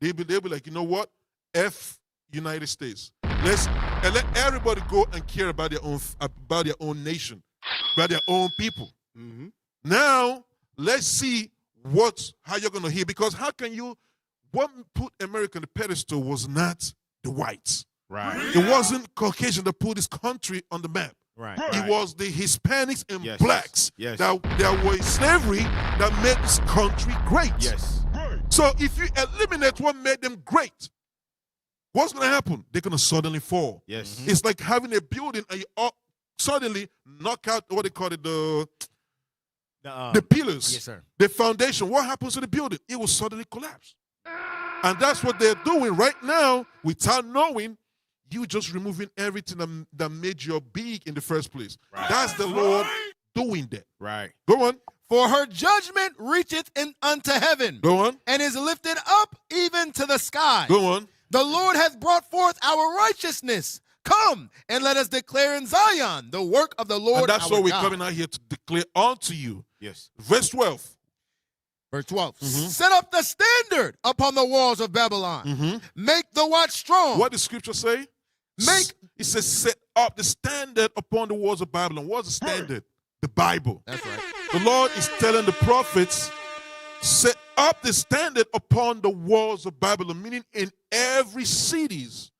They'll be like, you know what? F United States. And let everybody go and care about their own nation, about their own people. Now let's see how you're going to hear, because what put America on the pedestal was not the whites. Right. It wasn't Caucasian that put this country on the map. Right. It was the Hispanics and Yes. blacks Yes. that were in slavery that made this country great. Yes. So if you eliminate what made them great, what's going to happen? They're going to suddenly fall. Yes. It's like having a building and you suddenly knock out what they call it, the pillars, Yes, sir. the foundation. What happens to the building? It will suddenly collapse. And that's what they're doing right now without knowing. You just removing everything that made you big in the first place. Right. That's the Lord doing that. Right. Go on. For her judgment reacheth unto heaven, Go on. and is lifted up even to the sky. Go on. The Lord hath brought forth our righteousness. Come and let us declare in Zion the work of the Lord. And that's our why we're God. coming out here to declare unto you. Yes. Verse 12. Verse 12. Set up the standard upon the walls of Babylon. Make the watch strong. What does scripture say? It says set up the standard upon the walls of Babylon. What's the standard? The Bible. That's right. The Lord is telling the prophets, set up the standard upon the walls of Babylon, meaning in every cities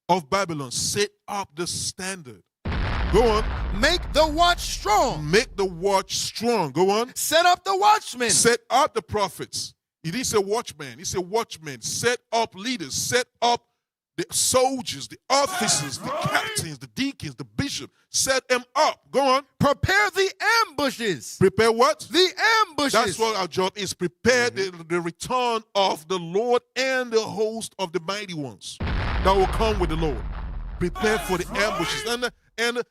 of Babylon, set up the standard. Go on. Make the watch strong. Make the watch strong. Go on. Set up the watchmen. Set up the prophets. He didn't say watchman. He said watchmen. Set up leaders. Set up the soldiers, the officers, the captains, the deacons, the bishop, set them up. Go on. Prepare the ambushes. Prepare what? The ambushes. That's what our job is. Prepare the return of the Lord and the host of the mighty ones that will come with the Lord. Prepare for the ambushes. And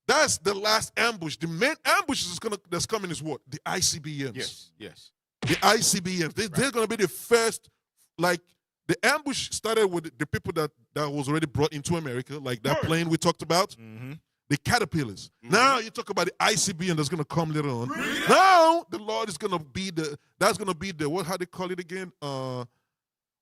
that's the last ambush. The main ambush that's coming is what? The ICBMs. Yes, yes. The ICBMs. They're going to be the first, like, the ambush started with the people that was already brought into America, like that plane we talked about, the caterpillars. Now you talk about the ICBM that's going to come later on. Now the Lord is going to be what, how they call it again?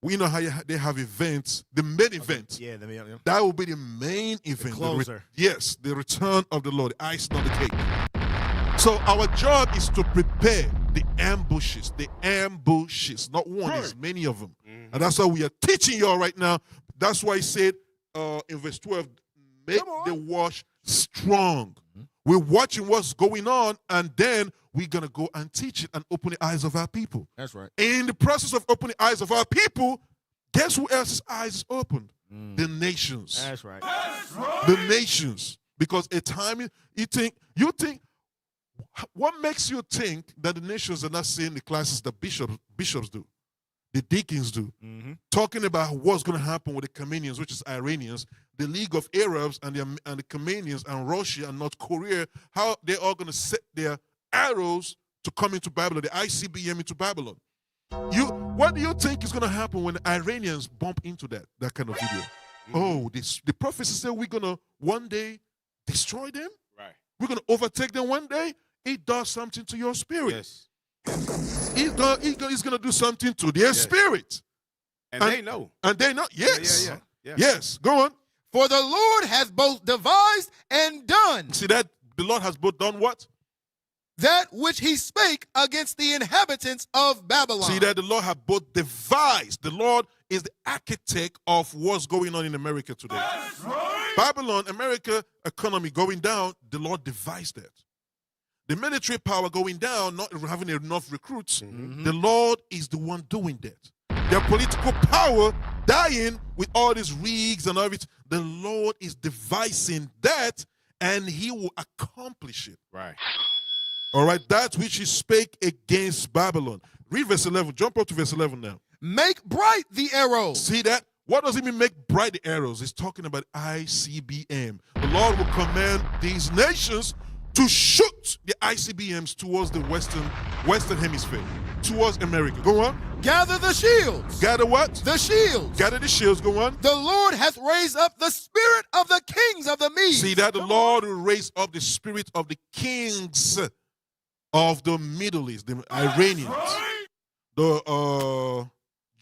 We know how they have events, the main event. Yeah, that will be the main event. The closer. Yes, the return of the Lord, the icing on the cake. So our job is to prepare the ambushes, not one, it's many of them. And that's why we are teaching y'all right now. That's why he said in verse 12, make the watch strong. We're watching what's going on, and then we're going to go and teach it and open the eyes of our people. That's right. In the process of opening the eyes of our people, guess who else's eyes is opened? The nations. That's right. The nations. Because a time you think, what makes you think that the nations are not seeing the classes that bishops do, the deacons do, talking about what's going to happen with the Comenians, which is Iranians, the League of Arabs and the Comenians and Russia and North Korea, how they're all going to set their arrows to come into Babylon, the ICBM into Babylon. What do you think is going to happen when the Iranians bump into that kind of video? Oh, the prophecy said we're going to one day destroy them? Right. We're going to overtake them one day? It does something to your spirit. Yes. He's going to do something to their spirit. And they know. And they know. Yes. Yeah. Yes. Go on. For the Lord has both devised and done. See that? The Lord has both done what? That which he spake against the inhabitants of Babylon. See that? The Lord has both devised. The Lord is the architect of what's going on in America today. That's right. Babylon, America economy going down, the Lord devised that. The military power going down, not having enough recruits, the Lord is the one doing that. Their political power dying with all these rigs and everything. The Lord is devising that, and he will accomplish it. Right. All right, that which he spake against Babylon. Read verse 11. Jump up to verse 11 now. Make bright the arrows. See that? What does it mean, make bright the arrows? It's talking about ICBM. The Lord will command these nations to shoot the ICBMs towards the western hemisphere, towards America. Go on. Gather the shields. Gather what? The shields. Gather the shields. Go on. The Lord hath raised up the spirit of the kings of the Medes. See that? The Lord will raise up the spirit of the kings of the Middle East, the Iranians, the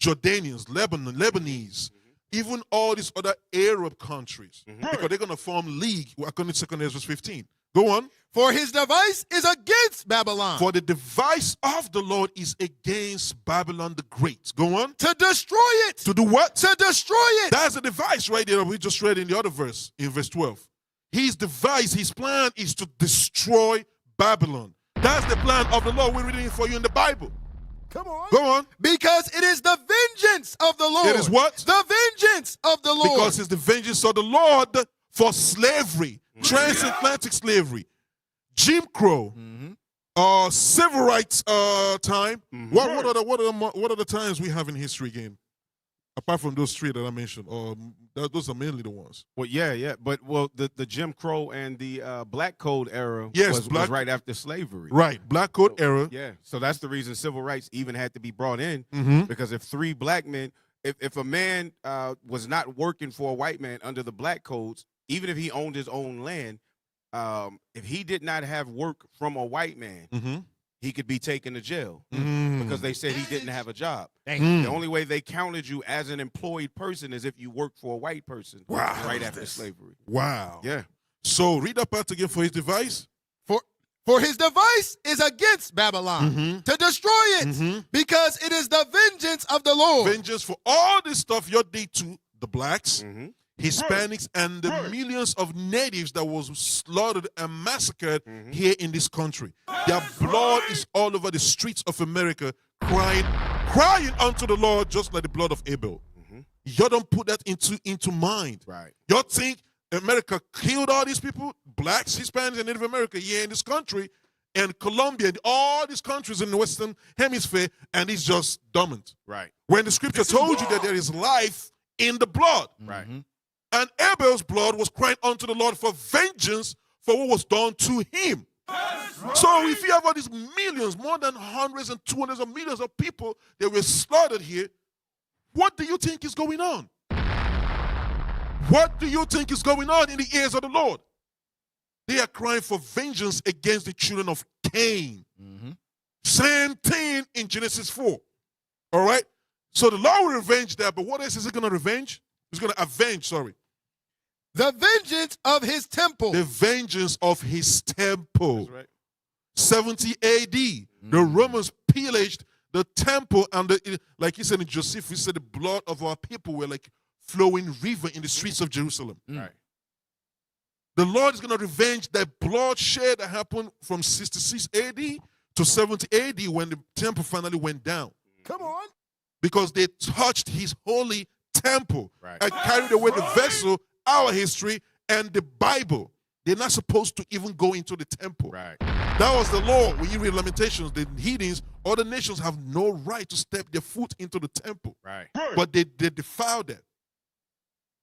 Jordanians, Lebanese, even all these other Arab countries, because they're going to form league according to 2 Ezra 15. Go on. For his device is against Babylon. For the device of the Lord is against Babylon the Great. Go on. To destroy it. To do what? To destroy it. That's the device right there we just read in the other verse, in verse 12. His device, his plan is to destroy Babylon. That's the plan of the Lord. We're reading it for you in the Bible. Come on. Go on. Because it is the vengeance of the Lord. It is what? The vengeance of the Lord. Because it's the vengeance of the Lord for slavery, transatlantic slavery, Jim Crow, civil rights time. What are the times we have in history again? Apart from those three that I mentioned, those are mainly the ones. Well, yeah. But the Jim Crow and the Black Code era was right after slavery. Right, Black Code era. Yeah, so that's the reason civil rights even had to be brought in, because if three black men, if a man was not working for a white man under the Black Codes, even if he owned his own land, if he did not have work from a white man, he could be taken to jail because they said he didn't have a job. The only way they counted you as an employed person is if you worked for a white person right after slavery. Wow. Yeah. So read that part again. For his device. For his device is against Babylon to destroy it, because it is the vengeance of the Lord. Vengeance for all this stuff you did to the blacks, Hispanics, and the millions of natives that was slaughtered and massacred here in this country. Their blood is all over the streets of America, crying unto the Lord, just like the blood of Abel. You don't put that into mind. Right. You think America killed all these people, blacks, Hispanics, and Native America here in this country, and Colombia, and all these countries in the Western Hemisphere, and it's just dormant. Right. When the scripture told you that there is life in the blood. Right. And Abel's blood was crying unto the Lord for vengeance for what was done to him. So if you have all these millions, more than hundreds and 200s of millions of people that were slaughtered here, what do you think is going on? What do you think is going on in the ears of the Lord? They are crying for vengeance against the children of Cain. Same thing in Genesis 4. All right? So the Lord will revenge that, but what else is he going to revenge? He's going to avenge, sorry. The vengeance of his temple. The vengeance of his temple. That's right. 70 AD. The Romans pillaged the temple, and like he said in Joseph, he said the blood of our people were like flowing river in the streets of Jerusalem. Right. The Lord is going to revenge that bloodshed that happened from 66 AD to 70 AD when the temple finally went down. Come on. Because they touched his holy temple Right. and carried away the vessel, our history, and the Bible. They're not supposed to even go into the temple. Right. That was the law. When you read Lamentations, the heathens, other nations have no right to step their foot into the temple. Right. But they defiled that.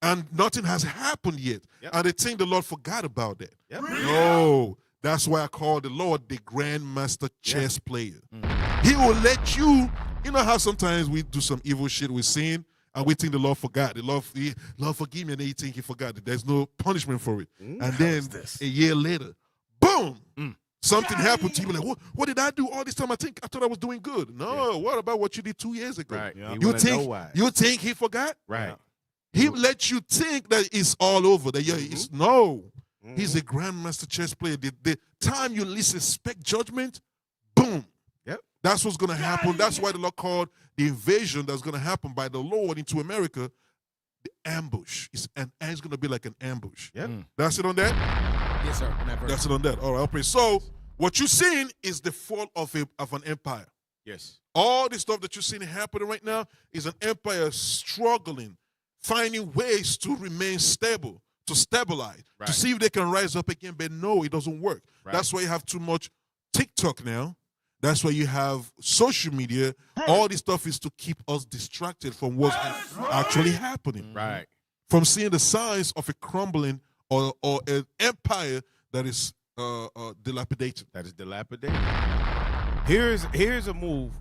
And nothing has happened yet. Yep. And they think the Lord forgot about that. Yep. No. That's why I call the Lord the grandmaster chess player. He will let you know how sometimes we do some evil shit with sin and we think the Lord forgot. The Lord forgive me, and then you think he forgot it. There's no punishment for it. And then a year later, boom, something happened to you. Like, what did I do all this time? I thought I was doing good. No, what about what you did 2 years ago? Right. Yeah. You think he forgot? Right. He let you think that it's all over. That it's no. He's a grandmaster chess player. The time you least expect judgment, boom. Yep. That's what's going to happen. That's why the Lord called the invasion that's going to happen by the Lord into America the ambush. It's going to be like an ambush. Yep. That's it on that? Yes, sir. That's it on that. All right, I'll pray. So what you're seeing is the fall of an empire. Yes. All the stuff that you're seeing happening right now is an empire struggling, finding ways to remain stable, to stabilize, to see if they can rise up again. But no, it doesn't work. Right. That's why you have too much TikTok now. That's why you have social media. All this stuff is to keep us distracted from what's actually happening. Right. From seeing the signs of a crumbling or an empire that is dilapidated. That is dilapidated. Here's a move.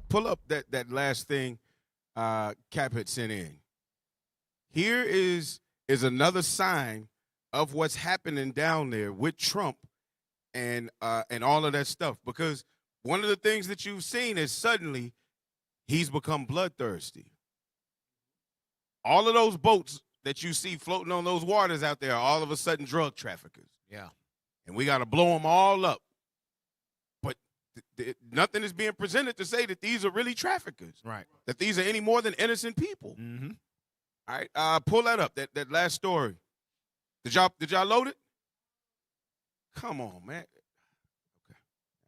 Pull up that last thing Cap had sent in. Here is another sign of what's happening down there with Trump and all of that stuff. Because one of the things that you've seen is suddenly he's become bloodthirsty. All of those boats that you see floating on those waters out there are all of a sudden drug traffickers. Yeah. And we got to blow them all up. But nothing is being presented to say that these are really traffickers. Right. That these are any more than innocent people. Mm-hmm. All right, pull that up, that last story. Did y'all load it? Come on, man. Okay,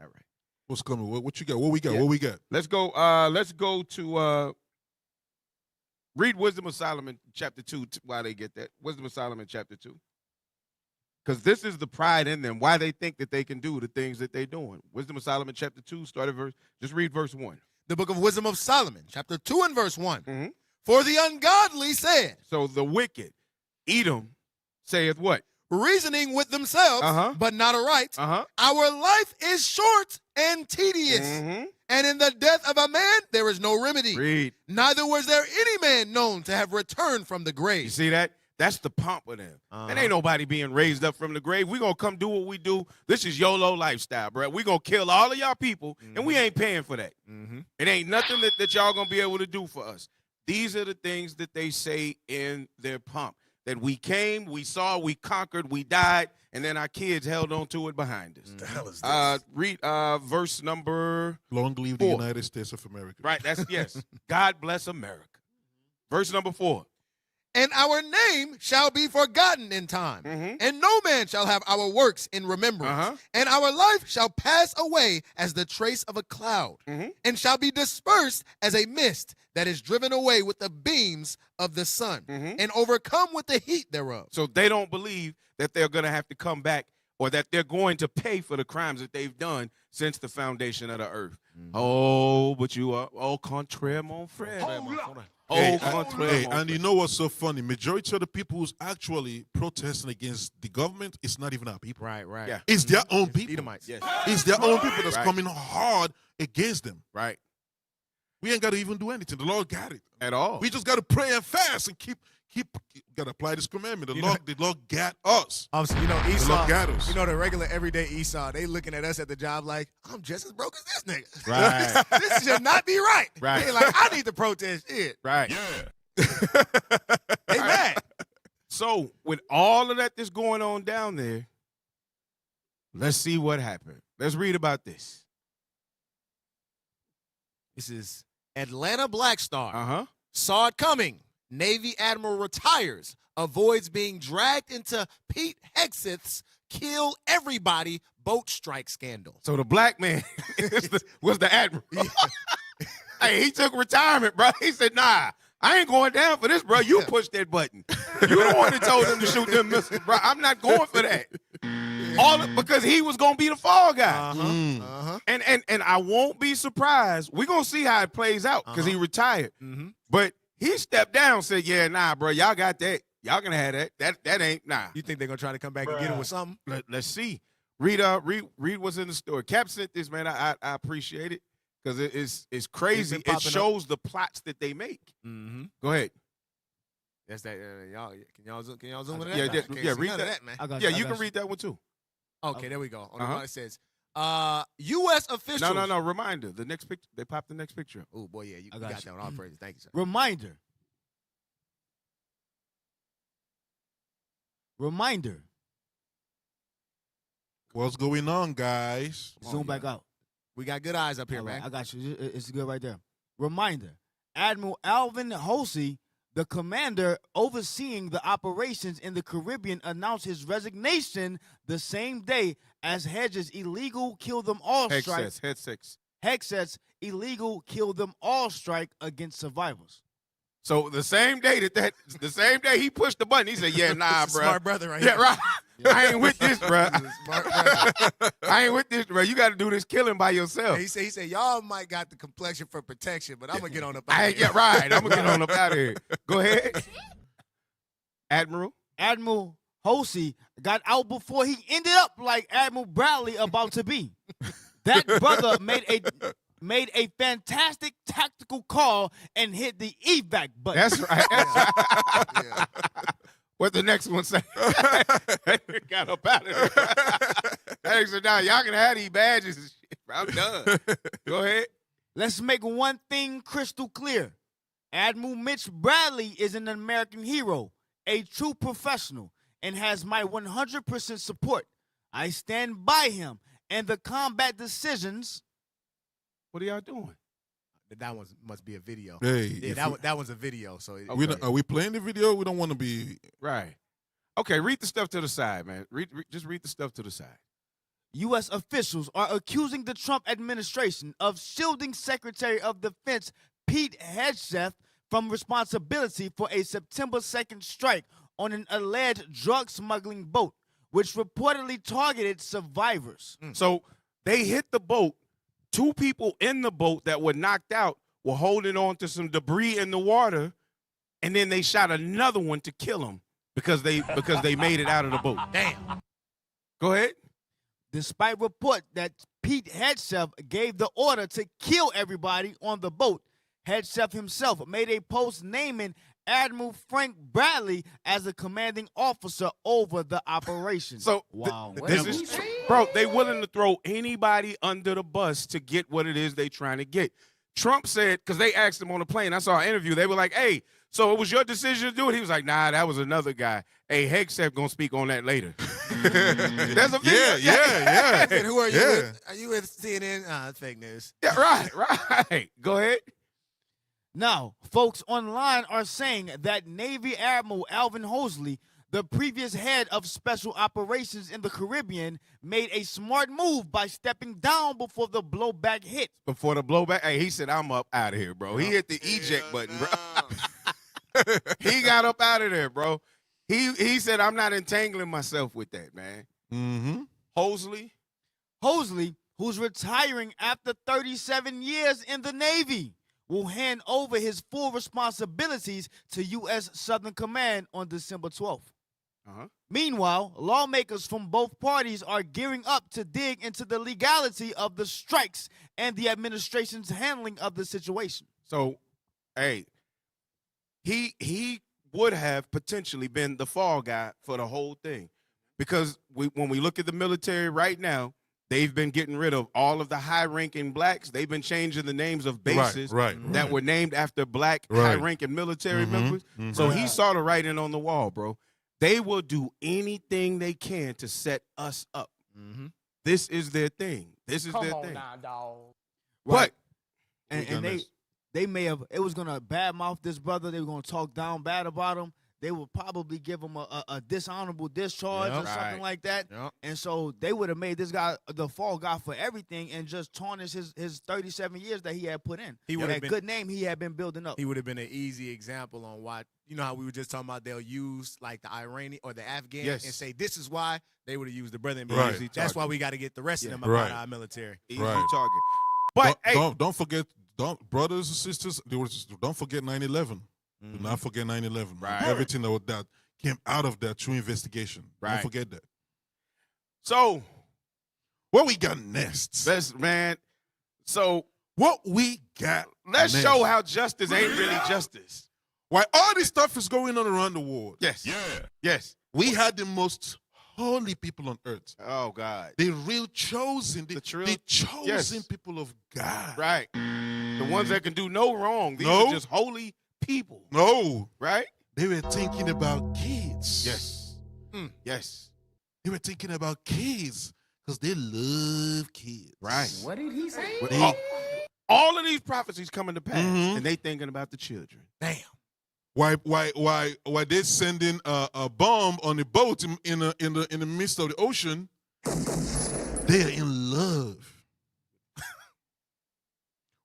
all right. What's coming? What you got? What we got? Yeah. What we got? Let's go to read Wisdom of Solomon chapter 2 while they get that. Wisdom of Solomon chapter 2. Because this is the pride in them, why they think that they can do the things that they're doing. Wisdom of Solomon chapter 2, just read verse 1. The book of Wisdom of Solomon, chapter 2 and verse 1. For the ungodly said. So the wicked, Edom, saith what? Reasoning with themselves, but not aright. Our life is short and tedious. And in the death of a man, there is no remedy. Read. Neither was there any man known to have returned from the grave. You see that? That's the pomp of them. There ain't nobody being raised up from the grave. We going to come do what we do. This is YOLO lifestyle, bro. We going to kill all of y'all people, and we ain't paying for that. It ain't nothing that y'all going to be able to do for us. These are the things that they say in their pomp. That we came, we saw, we conquered, we died, and then our kids held on to it behind us. The hell is this? Read verse number Long live 4. the United States of America. Right, that's yes. God bless America. Verse number 4. And our name shall be forgotten in time, and no man shall have our works in remembrance. And our life shall pass away as the trace of a cloud, and shall be dispersed as a mist that is driven away with the beams of the sun, and overcome with the heat thereof. So they don't believe that they're going to have to come back or that they're going to pay for the crimes that they've done since the foundation of the earth. Oh, but you are, contraire, mon frère. And you know what's so funny? Majority of the people who's actually protesting against the government, it's not even our people. Right. Yeah. It's their own people. Edomites. Yes. It's their own people that's Right. coming hard against them. Right. We ain't got to even do anything. The Lord got it. At all. We just got to pray and fast and keep got to apply this commandment. The Lord got us. You know, The Esau, Lord got us. you know, the regular everyday Esau, they looking at us at the job like, I'm just as broke as this nigga. Right. This should not be right. Right. They like, I need to protest shit. Right. Yeah. They mad. So with all of that that's going on down there, let's see what happened. Let's read about this. This is Atlanta Black Star. Uh-huh. Saw it coming. Navy Admiral retires. Avoids being dragged into Pete Hegseth's kill everybody boat strike scandal. So the black man was the admiral. Hey, he took retirement, bro. He said, nah, I ain't going down for this, bro. You pushed that button. You the one that told them to shoot them missiles, bro. I'm not going for that. Because he was going to be the fall guy. And I won't be surprised. We're going to see how it plays out because he retired. But he stepped down and said, yeah, nah, bro, y'all got that. Y'all gonna have that. That ain't, nah. You think they're going to try to come back and get him with something? Let's see. Read what's in the story. Cap sent this, man. I appreciate it because it's crazy. It shows the plots that they make. Go ahead. That's that. Y'all, can y'all zoom into that? Read that, man. Yeah, you can read that one too. Okay, there we go. On the one it says, U.S. officials. No. Reminder. The next picture. They popped the next picture. Oh boy, yeah, you got that one. All praise. Thank you, sir. Reminder. What's going on, guys? Zoom back out. We got good eyes up here, man. I got you. It's good right there. Reminder. Admiral Alvin Halsey, the commander overseeing the operations in the Caribbean, announced his resignation the same day as Hedges' illegal kill them all strike. Hegseth's illegal kill them all strike against survivors. So the same day the same day he pushed the button, he said, "Yeah, nah, bro." Smart brother, right? Yeah, right. I ain't with this, bro. Smart brother. I ain't with this, bro. You got to do this killing by yourself. He said, y'all might got the complexion for protection, but I'm gonna get on up. Yeah, right. I'm gonna get on up out of here. Go ahead, Admiral. Admiral Halsey got out before he ended up like Admiral Bradley about to be. That brother made a fantastic tactical call and hit the evac button. That's right. Yeah. What the next one say? Got up out of there. Hey, so now y'all can have these badges and shit. I'm done. Go ahead. Let's make one thing crystal clear. Admiral Mitch Bradley is an American hero, a true professional, and has my 100% support. I stand by him and the combat decisions. What are y'all doing? That one must be a video. Hey, yeah, that was a video. So are we playing the video? We don't want to be right. Okay, read the stuff to the side, man. Just read the stuff to the side. U.S. officials are accusing the Trump administration of shielding Secretary of Defense Pete Hegseth from responsibility for a September 2nd strike on an alleged drug smuggling boat, which reportedly targeted survivors. So they hit the boat. 2 people in the boat that were knocked out were holding on to some debris in the water, and then they shot another one to kill him because they made it out of the boat. Damn. Go ahead. Despite report that Pete Hegseth gave the order to kill everybody on the boat, Hegseth himself made a post naming Admiral Frank Bradley as the commanding officer over the operation. So wow, this is bro. They willing to throw anybody under the bus to get what it is they trying to get. Trump said, because they asked him on the plane. I saw an interview. They were like, "Hey, so it was your decision to do it?" He was like, "Nah, that was another guy. Hey, Hegseth gonna speak on that later." There's a video. Yeah. Said, who are you with? Are you with CNN? Fake news. Yeah, right. Go ahead. Now, folks online are saying that Navy Admiral Alvin Hosley, the previous head of special operations in the Caribbean, made a smart move by stepping down before the blowback hit. Before the blowback, hey, he said, I'm up out of here, bro. He hit the eject button, bro. He got up out of there, bro. He said, I'm not entangling myself with that, man. Mm-hmm. Hosley, who's retiring after 37 years in the Navy, will hand over his full responsibilities to U.S. Southern Command on December 12th. Meanwhile, lawmakers from both parties are gearing up to dig into the legality of the strikes and the administration's handling of the situation. So, hey, he would have potentially been the fall guy for the whole thing. Because when we look at the military right now, they've been getting rid of all of the high-ranking blacks. They've been changing the names of bases that were named after black high-ranking military members. So he saw the writing on the wall, bro. They will do anything they can to set us up. This is their thing. This is their thing. Now, dog. But And they may have, it was going to badmouth this brother. They were going to talk down bad about him. They would probably give him a dishonorable discharge or something like that. And so they would have made this guy the fall guy for everything and just tarnish his 37 years that he had put in. He would have good name he had been building up. He would have been an easy example on why, you know how we were just talking about they'll use like the Iranian or the Afghan and say this is why they would have used the brother. That's why we got to get the rest of them about our military. Easy target. But don't forget, brothers and sisters, don't forget 9/11. Do not forget 9/11. Right. Everything that came out of that true investigation. Right. Don't forget that. So, what we got next? So, what we got let's next? show how justice ain't really justice. Why all this stuff is going on around the world. Yes. Yeah. Yes. We had the most holy people on earth. Oh, God. The real chosen, the chosen people of God. Right. The ones that can do no wrong. These are just holy people. No. Right? They were thinking about kids. Yes. Yes. They were thinking about kids because they love kids. Right. What did he say? All of these prophecies coming to pass, and they thinking about the children. Damn. Why they sending a bomb on a boat in the midst of the ocean? They are in love.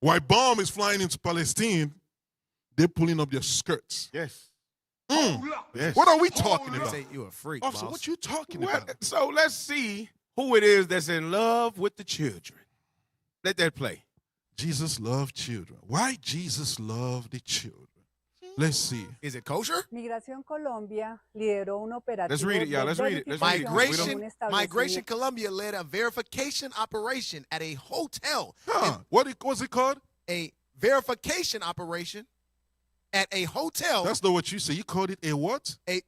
Why bomb is flying into Palestine? They're pulling up their skirts. Yes. Yes. What are we talking about? Say you a freak, Officer, boss. what you talking about? So let's see who it is that's in love with the children. Let that play. Jesus loved children. Why Jesus loved the children? Let's see. Is it kosher? Migración Colombia lideró un operativo. Let's read it, y'all. Let's read it. Let's read it. Migration Colombia led a verification operation at a hotel. What's it called? A verification operation at a hotel. That's not what you say. You called it a what? A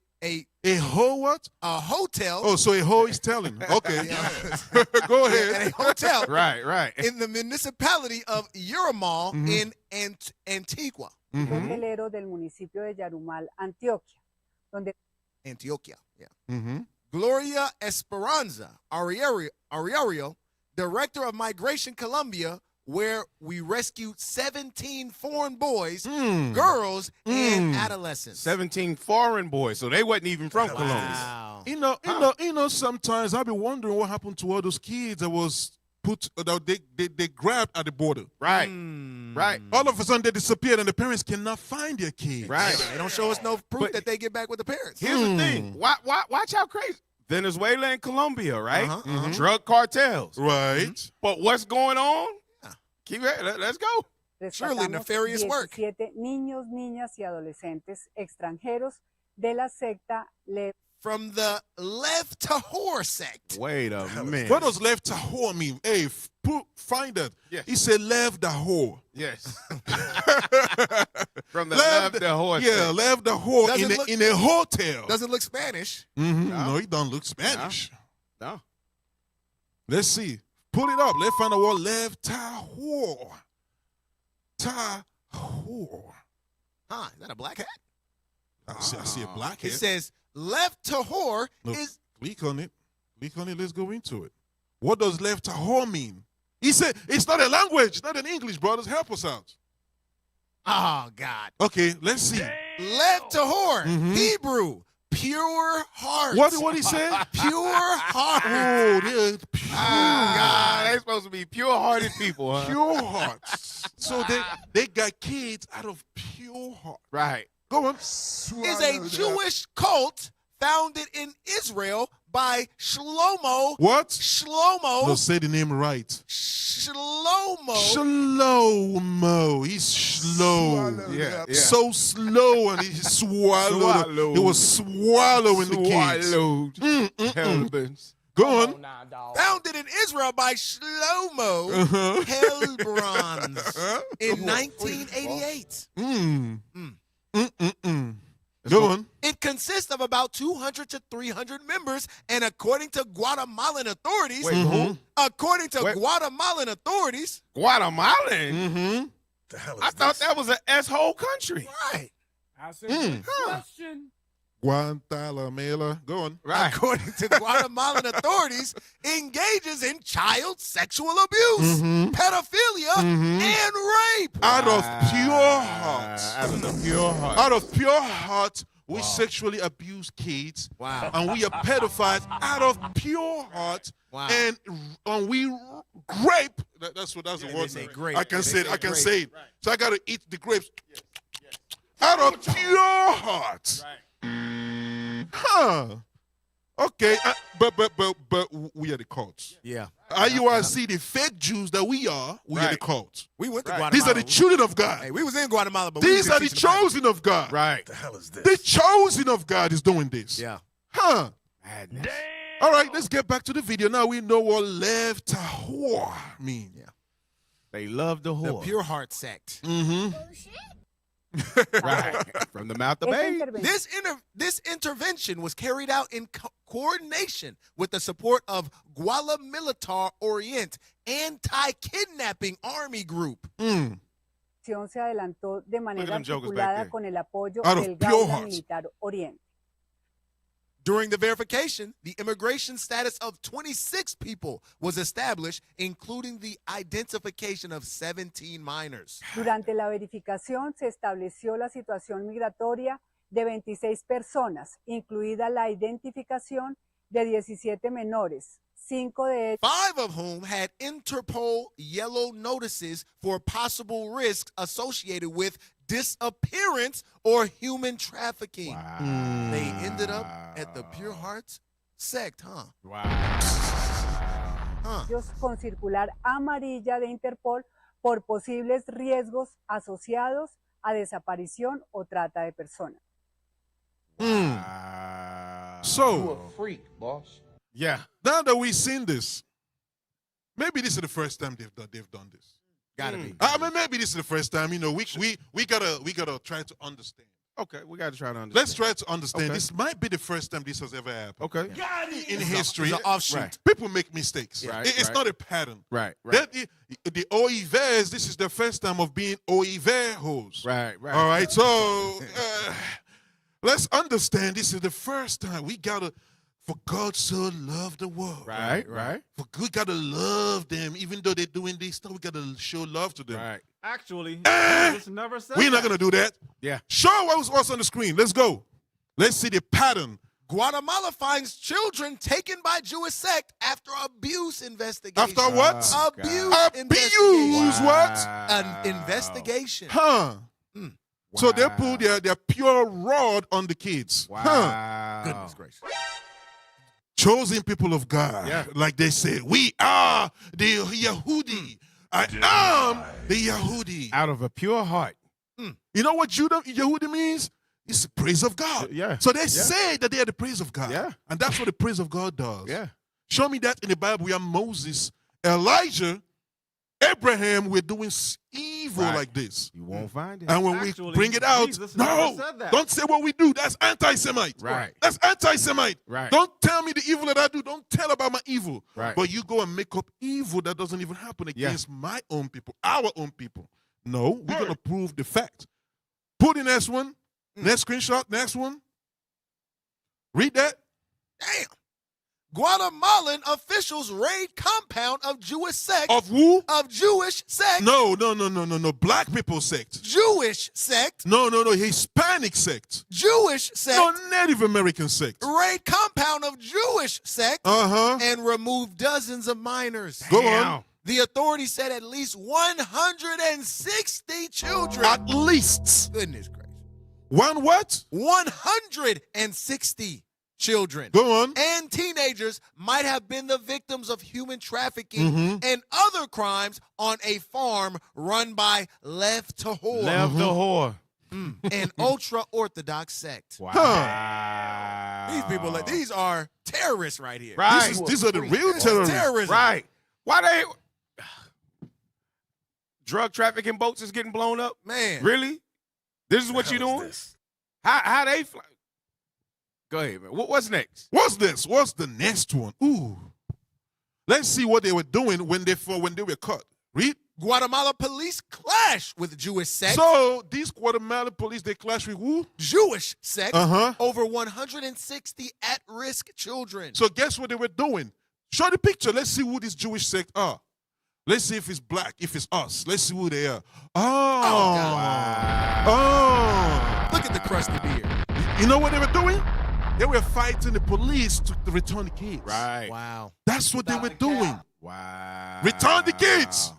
hoe what? A hotel. Oh, so a hoe is telling. Okay. Go ahead. At a hotel. Right. In the municipality of Uramal in Antigua. Hotelero del municipio de Yarumal, Antioquia, donde Antioquia, Gloria Esperanza Ariario, director of Migration Colombia, where we rescued 17 foreign boys, girls, and adolescents. 17 foreign boys, so they wasn't even from Colombia. Wow. You know, sometimes I be wondering what happened to all those kids that was put that they grabbed at the border. Right. Right. All of a sudden they disappeared and the parents cannot find their kids. Right. They don't show us no proof that they get back with the parents. Here's the thing. Watch how crazy. Venezuela and Colombia, right? Drug cartels. Right. But what's going on? Keep it. Let's go. Surely nefarious work. 17 niños, niñas y adolescentes extranjeros de la secta From the Lev Tahor sect. Wait a minute. What does Lev Tahor mean? Hey, find that. Yes. He said Lev Tahor. Yes. From the Lev Tahor sect. Yeah, Lev Tahor in a hotel. Doesn't look Spanish. No, he don't look Spanish. No. Let's see. Pull it up. Let's find out what Lev Tahor. Tahor. Huh, is that a black hat? I see a black hat. It says Lev Tahor is... Click on it. Let's go into it. What does Lev Tahor mean? He said it's not a language, not an English, brothers. Help us out. Oh, God. Okay, let's see. Left to whore. Mhm. Hebrew. Pure heart. What he say? Pure heart. Oh, they're pure. God, they supposed to be pure-hearted people, huh? Pure hearts. So they got kids out of pure heart. Right. Go on. Is a Jewish cult founded in Israel by Shlomo. What? Shlomo. No, say the name right. Shlomo. Shlomo. He's slow. Yeah. So slow, and he swallowed. He was swallowing the kids. Swallowed. Husbands. Go on. Founded in Israel by Shlomo Uh-huh. Hellbrons in 1988. Go on. It consists of about 200 to 300 members, and according to Guatemalan authorities, Wait, who? according to Wait. Guatemalan authorities, Guatemalan? Mm-hmm. The hell is I thought this? that was an S-hole country. right? That's a good question. Guantanamela. Go on. Right. According to Guatemalan authorities, engages in child sexual abuse, Mhm. pedophilia, Mhm. and rape. Out of pure heart. Out of the pure heart. Out of pure heart, we sexually abuse kids. Wow. And we are pedophiles out of pure heart. Wow. And we grape. That's the They word. say grape. I can They say it. say I can grape. say it. So I got to eat the grapes. Out of pure heart. Huh. Okay. But we are the cults. Yeah. IUIC, the fake Jews that we are the Right. cults. We went to Guatemala. These are the children of God. Hey, we was in Guatemala, but These we are the chosen of God. Right. The hell is this? The chosen of God is doing this. Yeah. Huh. Madness. All right, let's get back to the video. Now we know what left tahor mean. Yeah. They love the The whore. Pure Heart sect. Mm-hmm. Right. From the mouth of Esta babes. intervención This intervention was carried out in coordination with the support of Guala Militar Orient anti-kidnapping army group. Mm. se adelantó de manera them jokers back articulada there. con el apoyo Out of del pure Gaula hearts. Militar Oriente. During the verification, the immigration status of 26 people was established, including the identification of 17 minors. Durante la verificación se estableció la situación migratoria de 26 personas, incluida la identificación de 17 menores, 5 de ellos 5 of whom had Interpol yellow notices for possible risks associated with disappearance or human trafficking. They ended up at the Pure Hearts sect, huh? con circular amarilla de Interpol por posibles riesgos asociados a desaparición o trata de personas. So, freak, boss. Yeah. now that we've seen this, maybe this is the first time they've done this. Gotta be. I mean, maybe this is the first time. You know, we gotta try to understand. Okay, we got to try to understand. Let's try to understand. Okay. This might be the first time this has ever happened. Okay. In history, It's an offshoot. Right. people make mistakes. Right, It's right. not a pattern. Right, right. The OIVers, this is the first time of being OIVers. Right, right. All right, so let's understand this is the first time we gotta, for God so loved the world. Right, right. We gotta love them, even though they're doing this stuff. We gotta show love to them. Right. Actually, Jesus never said We're not gonna do that. Yeah. Show what's on the screen. Let's go. Let's see the pattern. Guatemala finds children taken by Jewish sect after abuse investigation. After what? Abuse Abuse investigation. what? An investigation. Huh? Wow. So they pull their pure rod on the kids. Wow. Huh? Goodness gracious. Chosen people of God. Yeah. Like they say, we are the Yehudi. I am the Yehudi. Out of a pure heart. You know what Yehudi means? It's the praise of God. Yeah. So they say that they are the praise of God. Yeah. And that's what the praise of God does. Yeah. Show me that in the Bible where Moses, Elijah, Abraham were doing evil Right. like this. You won't find it. And when Actually, we bring it out, Jesus never no, said that. don't say what we do. That's anti-Semite. Right. That's anti-Semite. Right. Don't tell me the evil that I do. Don't tell about my evil. Right. But you go and make up evil that doesn't even happen against my own people, our own people. No, we're going to prove the fact. Put the next one. Next screenshot. Next one. Read that. Damn. Guatemalan officials raid compound of Jewish sect. Of who? Of Jewish sect. No. Black people sect. Jewish sect. No. Hispanic sect. Jewish sect. No, Native American sect. Raid compound of Jewish sect. And remove dozens of minors. Go on. The authorities said at least 160 children. At least. Goodness gracious. One what? 160 children. Go on. And teenagers might have been the victims of human trafficking and other crimes on a farm run by Lev Tahor. Lev Tahor. An ultra-Orthodox sect. Wow. These people, these are terrorists right here. Right. These are the real This is terrorists. terrorism. Right. Why they drug trafficking boats is getting blown up? Man. Really? This is what you doing? How they fly? Go ahead, man. What's next? What's this? What's the next one? Ooh. Let's see what they were doing when they were caught. Read. Guatemala police clash with Jewish sect. So these Guatemala police, they clash with who? Jewish sect. Uh-huh. Over 160 at-risk children. So guess what they were doing? Show the picture. Let's see who this Jewish sect are. Let's see if it's black, if it's us. Let's see who they are. Oh. Look at the crusty beard. You know what they were doing? They were fighting the police to return the kids. Right. Wow. That's what they were doing. Wow. Return the kids.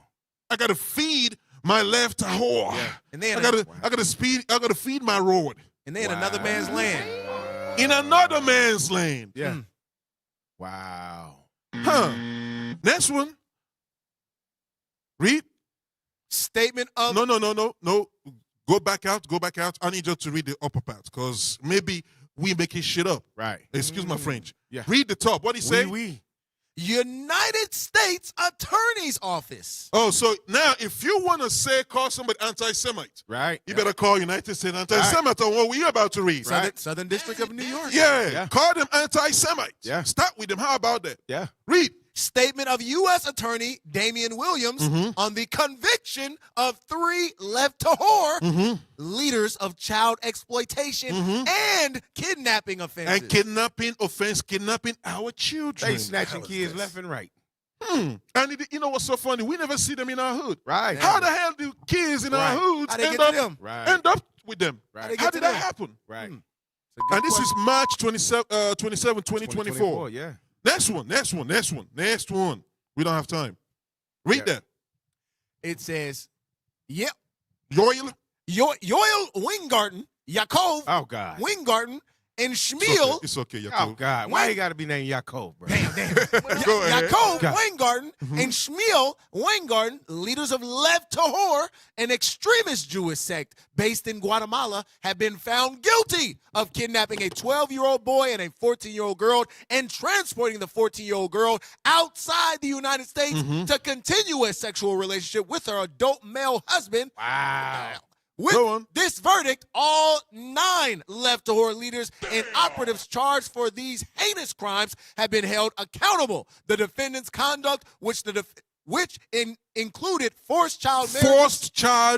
I gotta feed my left whore. Yeah. And then I gotta feed my road. And they in another man's land. In another man's land. Yeah. Wow. Next one. Read. Statement of No. Go back out. I need you to read the upper part because maybe we making shit up. Right. Excuse my French. Yeah. Read the top. What do you say? Oui. United States Attorney's Office. Oh, so now if you want to call somebody anti-Semite, Right. you better call United States anti-Semite on what we're about to read. Southern District of New York. Yeah. Call them anti-Semite. Yeah. Start with them. How about that? Yeah. Read. Statement of U.S. Attorney Damian Williams on the conviction of 3 Lev Tahor leaders of child exploitation and kidnapping offenses. And kidnapping our children. They snatching kids left and right. And you know what's so funny? We never see them in our hood. Right. How the hell do kids in our hoods How'd they get to them? end up with them? Right. How did that happen? Right. And this is March 27, 2024. Yeah. Next one. We don't have time. Read that. It says, yep. Yoel. Yoel Weingarten, Yaakov Oh God. Weingarten, and Shmuel. It's okay, Yaakov. Oh God. Why you got to be named Yaakov, bro? Damn. Go ahead. Yaakov God. Weingarten and Shmuel Weingarten, leaders of Lev Tahor, an extremist Jewish sect based in Guatemala, have been found guilty of kidnapping a 12-year-old boy and a 14-year-old girl and transporting the 14-year-old girl outside the United States to continue a sexual relationship with her adult male husband. Wow. With this verdict, all 9 Lev Tahor leaders and operatives charged for these heinous crimes have been held accountable. The defendants' conduct, which included forced child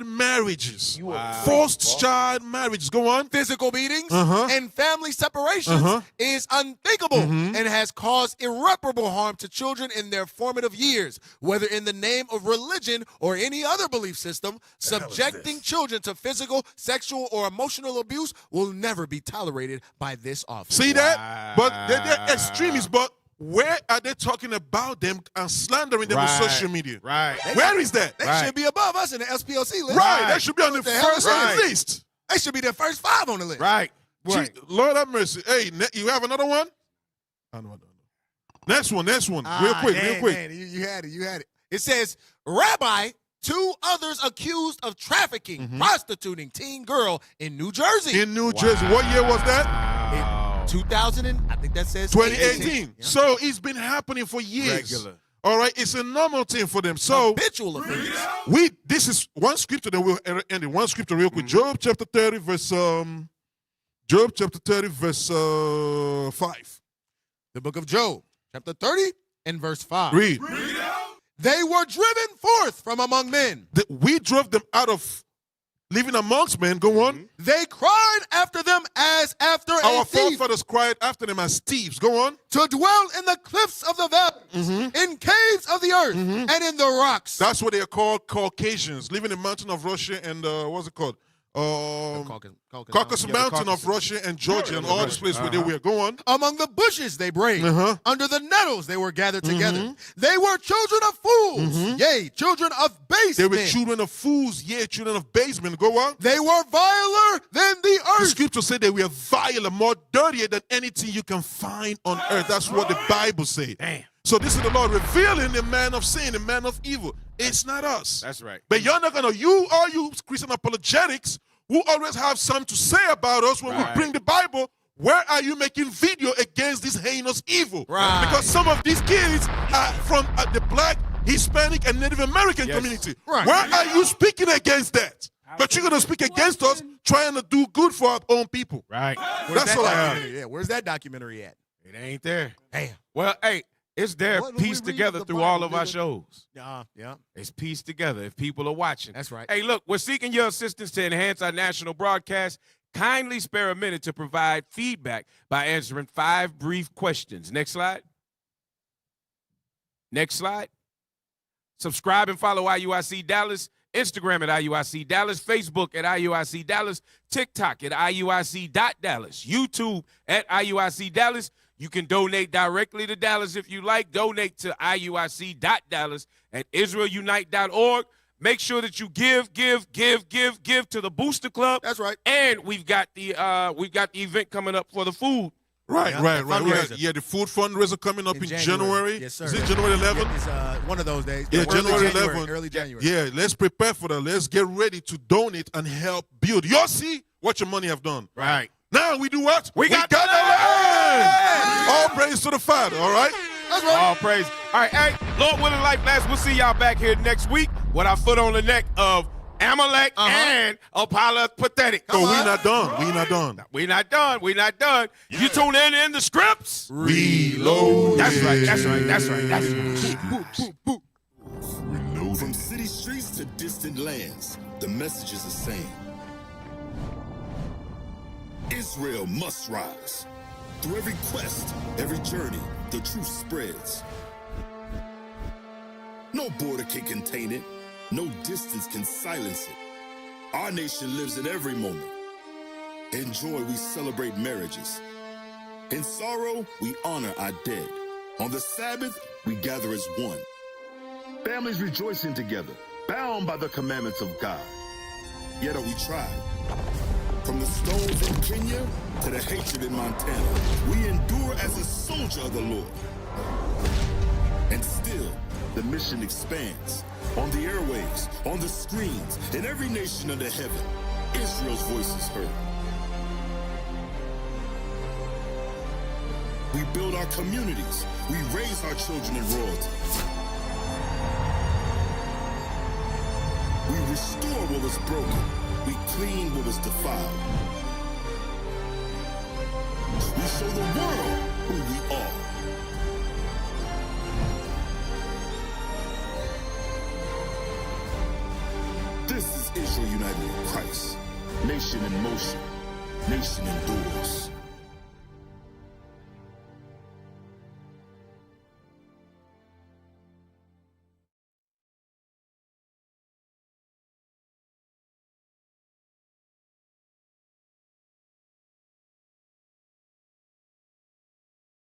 marriages. Forced child marriages. Go on. Physical beatings and family separations is unthinkable and has caused irreparable harm to children in their formative years, whether in the name of religion or any other belief system. Subjecting children to physical, sexual, or emotional abuse will never be tolerated by this office. See that? But they're extremists, but where are they talking about them and slandering them on social media? Right. Where is that? They should be above us in the SPLC list. Right. They should be on the first list. They should be the first 5 on the list. Right. Lord have mercy. Hey, you have another one? No. Next one. Real quick. Man, you had it. It says, Rabbi, 2 others accused of trafficking, prostituting teen girl in New Jersey. In New Jersey. What year was that? 2000 and I think that says 2018. Yeah. So it's been happening for years. Regular. All right, it's a normal thing for them. So habitual offense. This is one scripture that we'll end in one scripture real quick. Job chapter 30 verse 5. The book of Job, chapter 30 and verse 5. Read. They were driven forth from among men. We drove them out of living amongst men. Go on. They cried after them as after Our a thief, forefathers cried after them as thieves. Go on. to dwell in the cliffs of the valleys, in caves of the earth, and in the rocks. That's what they are called, Caucasians, living in the mountain of Russia and what's it called? Caucasus Mountain of Russia and Georgia and all these places where they were. Go on. Among the bushes they braved. Under the nettles they were gathered together. They were children of fools. Yea, children of base They were men. children of fools, yea, children of basement. Go on. They were viler than the The earth. scripture said they were viler, more dirtier than anything you can find on earth. That's what the Bible says. Damn. So this is the Lord revealing the man of sin, the man of evil. It's not us. That's right. But you're not gonna, all you Christian apologetics who always have something to say about us when we bring the Bible, where are you making video against this heinous evil? Right. Because some of these kids are from the black, Hispanic, and Native American community. Right. Where are you speaking against that? But you're gonna speak against us trying to do good for our own people. Right. That's all I have. Yeah, where's that documentary at? It ain't there. Damn. Well, hey, it's there What, when we pieced read together the through Bible, all of our nigga? shows. Yeah. It's pieced together if people are watching. That's right. Hey, look, we're seeking your assistance to enhance our national broadcast. Kindly spare a minute to provide feedback by answering 5 brief questions. Next slide. Next slide. Subscribe and follow IUIC Dallas, Instagram at IUIC Dallas, Facebook at IUIC Dallas, TikTok at IUIC.Dallas, YouTube at IUIC Dallas. You can donate directly to Dallas if you like. Donate to IUIC.Dallas and IsraelUnite.org. Make sure that you give to the Booster Club. That's right. And we've got the event coming up for the food. Right. fundraiser. Yeah, the food fundraiser coming up in January. Yes, sir. Is it January 11th? Yeah, it's one of those days. Yeah, Early January 11th. Early January. Yeah, let's prepare for that. Let's get ready to donate and help build. You see what your money have done. Right. Now we do what? We got the land. All praise to the Father, all right? That's right. All praise. All right, hey, Lord willing, life lasts. We'll see y'all back here next week with our foot on the neck of Amalek and Apollo Pathetic. So we not done. We not done. We not done. We not done. Yeah. You tune in the scripts. Reload. That's right. That's right. That's right. That's right. From city streets to distant lands, the message is the same. Israel must rise. Through every quest, every journey, the truth spreads. No border can contain it. No distance can silence it. Our nation lives in every moment. In joy, we celebrate marriages. In sorrow, we honor our dead. On the Sabbath, we gather as one. Families rejoicing together, bound by the commandments of God. Yet are we tried. From the stones in Kenya to the hatred in Montana, we endure as a soldier of the Lord. And still, the mission expands. On the airwaves, on the screens, in every nation under heaven, Israel's voice is heard. We build our communities. We raise our children in royalty. We restore what was broken. We clean what was defiled. We show the world who we are. This is Israel United in Christ. Nation in motion. Nation endures.